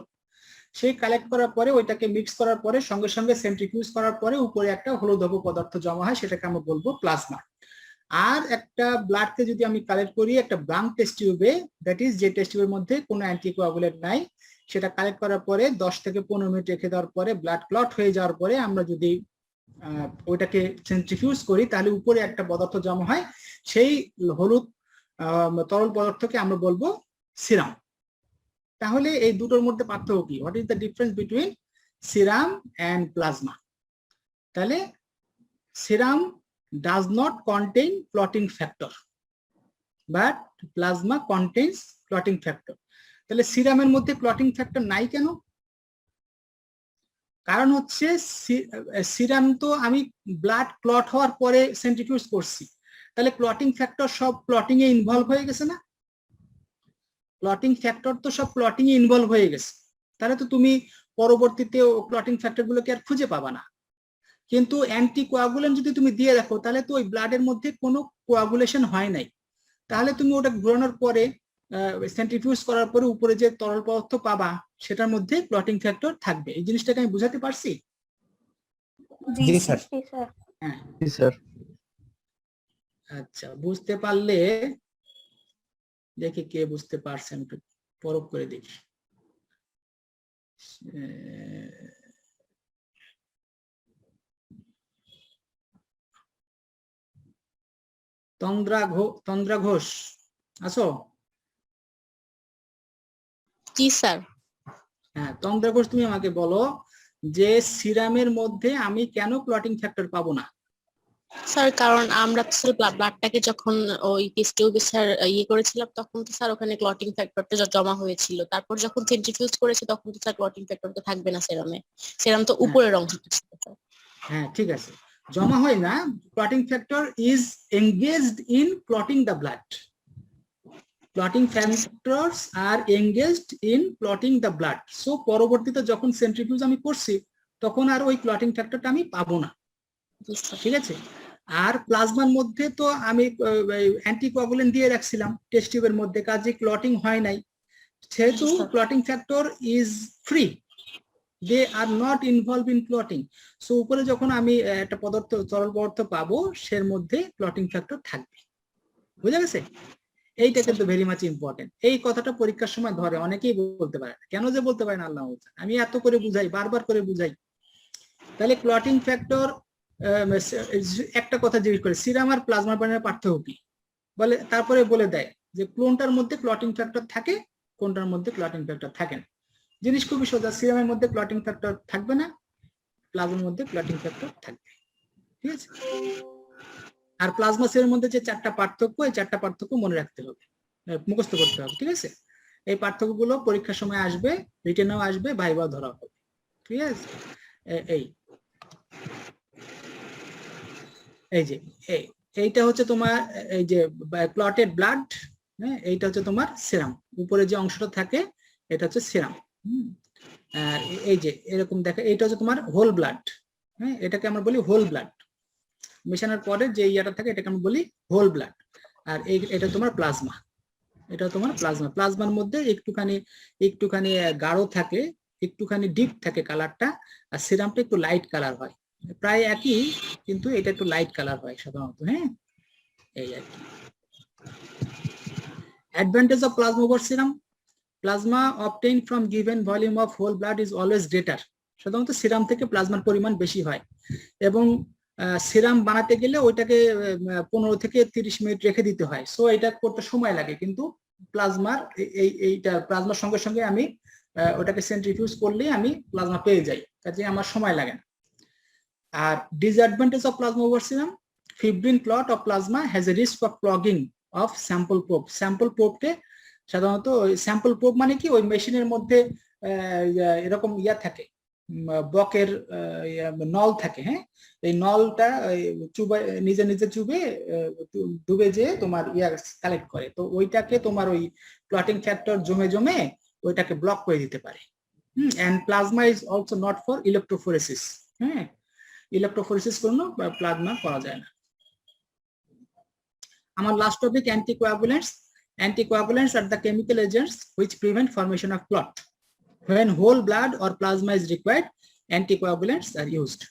সেই কালেক্ট করার পরে ওইটাকে মিক্স করার পরে সঙ্গে সঙ্গে সেন্ট্রিফিউজ করার পরে উপরে একটা হলুদাভ পদার্থ জমা হয়, সেটাকে আমরা বলবো প্লাজমা। আর একটা ব্লাডকে যদি আমি কালেক্ট করি একটা ব্ল্যাঙ্ক টেস্ট টিউবে, দ্যাট ইজ যে টেস্ট টিউবের মধ্যে কোনো অ্যান্টিকোয়াগুলেন্ট নাই, সেটা কালেক্ট করার পরে 10 থেকে 15 মিনিট রেখে দেওয়ার পরে ব্লাড ক্লট হয়ে যাওয়ার পরে আমরা যদি ওইটাকে সেন্ট্রিফিউজ করি তাহলে উপরে একটা পদার্থ জমা হয়, সেই হলুদ তরল পদার্থকে আমরা বলবো সিরাম। তাহলে এই দুটোর মধ্যে পার্থক্য কি? What is the difference between serum and plasma? তাহলে serum does not contain clotting factor but plasma contains clotting factor. তাহলে সিরামের মধ্যে ক্লটিং ফ্যাক্টর নাই কেন? কারণ হচ্ছে সিরাম তো আমি ব্লাড ক্লট হওয়ার পরে সেন্ট্রিফিউজ করছি, তাহলে ক্লটিং ফ্যাক্টর সব ক্লটিং এ ইনভলভ হয়ে গেছে না? ক্লটিং ফ্যাক্টর তো সব ক্লটিং এ ইনভলভ হয়ে গেছে, তাহলে তো তুমি পরবর্তীতে ক্লটিং ফ্যাক্টর গুলোকে আর খুঁজে পাবা না। কিন্তু অ্যান্টিকোয়াগুলেন্ট যদি তুমি দিয়ে রাখো তাহলে তো ওই ব্লাডের মধ্যে কোনো কোয়াগুলেশন হয় নাই, তাহলে তুমি ওটা ঘোরানোর পরে সেন্ট্রিফিউজ করার পরে উপরে যে তরল পদার্থ পাবা সেটার মধ্যে ক্লটিং ফ্যাক্টর থাকবে। এই জিনিসটাকে আমি বুঝাতে পারছি? জি জি স্যার। স্যার। জি স্যার। হ্যাঁ, জি স্যার। আচ্ছা, বুঝতে পারলে দেখি কে বুঝতে পারছেন, একটু পরখ করে দেখি। তন্দ্রা ঘোষ আছো? জি স্যার। হ্যাঁ, তন্দ্রা ঘোষ, তুমি আমাকে বলো যে সিরামের মধ্যে আমি কেন ক্লটিং ফ্যাক্টর পাবো না? স্যার কারণ আমরা তো স্যার ব্লাডটাকে যখন ওই টেস্ট টিউবে স্যার ইয়ে করেছিলাম তখন তো স্যার ওখানে ক্লটিং ফ্যাক্টরটা জমা হয়েছিল, তারপর যখন সেন্ট্রিফিউজ করেছে তখন তো স্যার ক্লটিং ফ্যাক্টরটা থাকবে না সেরামে, সেরাম তো উপরের অংশটা ছিল স্যার। হ্যাঁ, ঠিক আছে, জমা হয় না। Clotting factor is engaged in clotting the blood. Clotting factors R engaged in clotting the blood. So পরবর্তীতে যখন সেন্ট্রিফিউজ আমি করছি তখন আর ওই ক্লটিং ফ্যাক্টরটা আমি পাবো না, ঠিক আছে? আর প্লাজমার মধ্যে তো আমি অ্যান্টিকোয়াগুলেন্ট দিয়ে রাখছিলাম টেস্ট টিউবের মধ্যে, কাজে ক্লটিং হয় নাই, সেহেতু clotting factor is free, they are not involve in clotting. So উপরে যখন আমি একটা পদার্থ, তরল পদার্থ পাবো, সের মধ্যে ক্লটিং ফ্যাক্টর থাকবে। বুঝা গেছে? এইটা কিন্তু ভেরি মাচ ইম্পর্টেন্ট। এই কথাটা পরীক্ষার সময় ধরে, অনেকেই বলতে পারে না। কেন যে বলতে পারে না আল্লাহ জানে। আমি এত করে বুঝাই, বারবার করে বুঝাই। তাহলে ক্লটিং ফ্যাক্টর, একটা কথা জিজ্ঞেস করে, সিরাম আর প্লাজমা পানির পার্থক্য কি বলে, তারপরে বলে দেয় যে কোনটার মধ্যে ক্লটিং ফ্যাক্টর থাকে, কোনটার মধ্যে ক্লটিং ফ্যাক্টর থাকে না। জিনিস খুবই সোজা, সিরামের মধ্যে ক্লটিং ফ্যাক্টর থাকবে না, প্লাজমার মধ্যে ক্লটিং ফ্যাক্টর থাকবে, ঠিক আছে? আর প্লাজমা সেলের মধ্যে যে চারটা পার্থক্য, এই চারটা পার্থক্য মনে রাখতে হবে, মুখস্থ করতে হবে, ঠিক আছে? এই পার্থক্যগুলো পরীক্ষার সময় আসবে, রিটেনেও আসবে, ভাইবা ধরা হবে, ঠিক আছে? এই যে এইটা হচ্ছে তোমার এই যে ক্লটেড ব্লাড, হ্যাঁ, এইটা হচ্ছে তোমার সিরাম। উপরে যে অংশটা থাকে এটা হচ্ছে সিরাম। আর এই যে এরকম দেখা, এইটা হচ্ছে তোমার হোল ব্লাড, হ্যাঁ, এটাকে আমরা বলি হোল ব্লাড। মেশানোর পরে যে ইয়াটা থাকে এটাকে আমরা বলি হোল ব্লাড। আর এটা তোমার প্লাজমা, এটা তোমার প্লাজমা। প্লাজমার মধ্যে একটুখানি গাঢ় থাকে, একটুখানি ডিপ থাকে কালারটা, আর সিরামটা একটু লাইট কালার হয়, প্রায় একই, কিন্তু এটা একটু লাইট কালার হয় সাধারণত, হ্যাঁ, এই আর কি। Advantage of plasma over serum: plasma obtain from given volume of whole blood is always greater. সাধারণত সিরাম থেকে প্লাজমার পরিমাণ বেশি হয়, এবং সিরাম বানাতে গেলে ওইটাকে 15 থেকে 30 মিনিট রেখে দিতে হয়। সো এটা করতে সময় লাগে, কিন্তু প্লাজমার এইটা প্লাজমার সঙ্গে সঙ্গে আমি ওটাকে সেন্ট্রিফিউজ করলেই আমি প্লাজমা পেয়ে যাই, কাজে আমার সময় লাগে না। আর disadvantage of plasma over serum: fibrin clot of plasma has a risk of clogging of sample probe. Sample প্রোবকে সাধারণত, স্যাম্পল প্রোব মানে কি, ওই মেশিনের মধ্যে এরকম ইয়া থাকে, বকের নল থাকে, হ্যাঁ, এই নলটা চুবে, নিজে নিজে চুবে ডুবে যে তোমার ইয়া কালেক্ট করে, তো ওইটাকে তোমার ওই ক্লটিং ফ্যাক্টর জমে জমে ওইটাকে ব্লক করে দিতে পারে। And plasma is also not for electrophoresis. হ্যাঁ, ইলেকট্রোফোরেসিস কোনো প্লাজমা করা যায় না। আমার last topic anticoagulants. Anticoagulants are the chemical agents which prevent formation of clot. When whole blood or plasma is required, anticoagulants are used.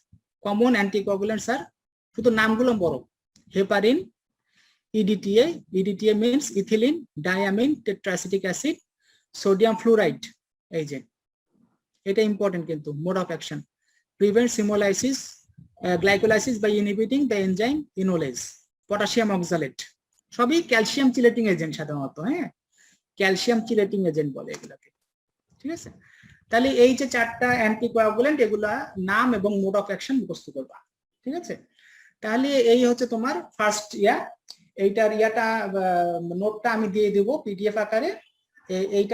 Common anticoagulants are, শুধু নামগুলো বড়, heparin, EDTA, EDTA means ethylene diamine tetracetic acid, sodium fluoride agent. এটা important কিন্তু, mode of action: prevents hemolysis, glycolysis by inhibiting the enzyme enolase. Potassium oxalate, সবই calcium chelating agent সাধারণত, হ্যাঁ, calcium chelating agent বলে এগুলোকে, ঠিক আছে? তাহলে এই যে চারটা অ্যান্টিকোয়াগুলেন্ট, এগুলা নাম এবং মোড অফ অ্যাকশন মুখস্থ করবা, ঠিক আছে? তাহলে এই হচ্ছে তোমার ফার্স্ট ইয়া। এইটার ইয়াটা নোটটা আমি দিয়ে দেবো পিডিএফ আকারে। এইটা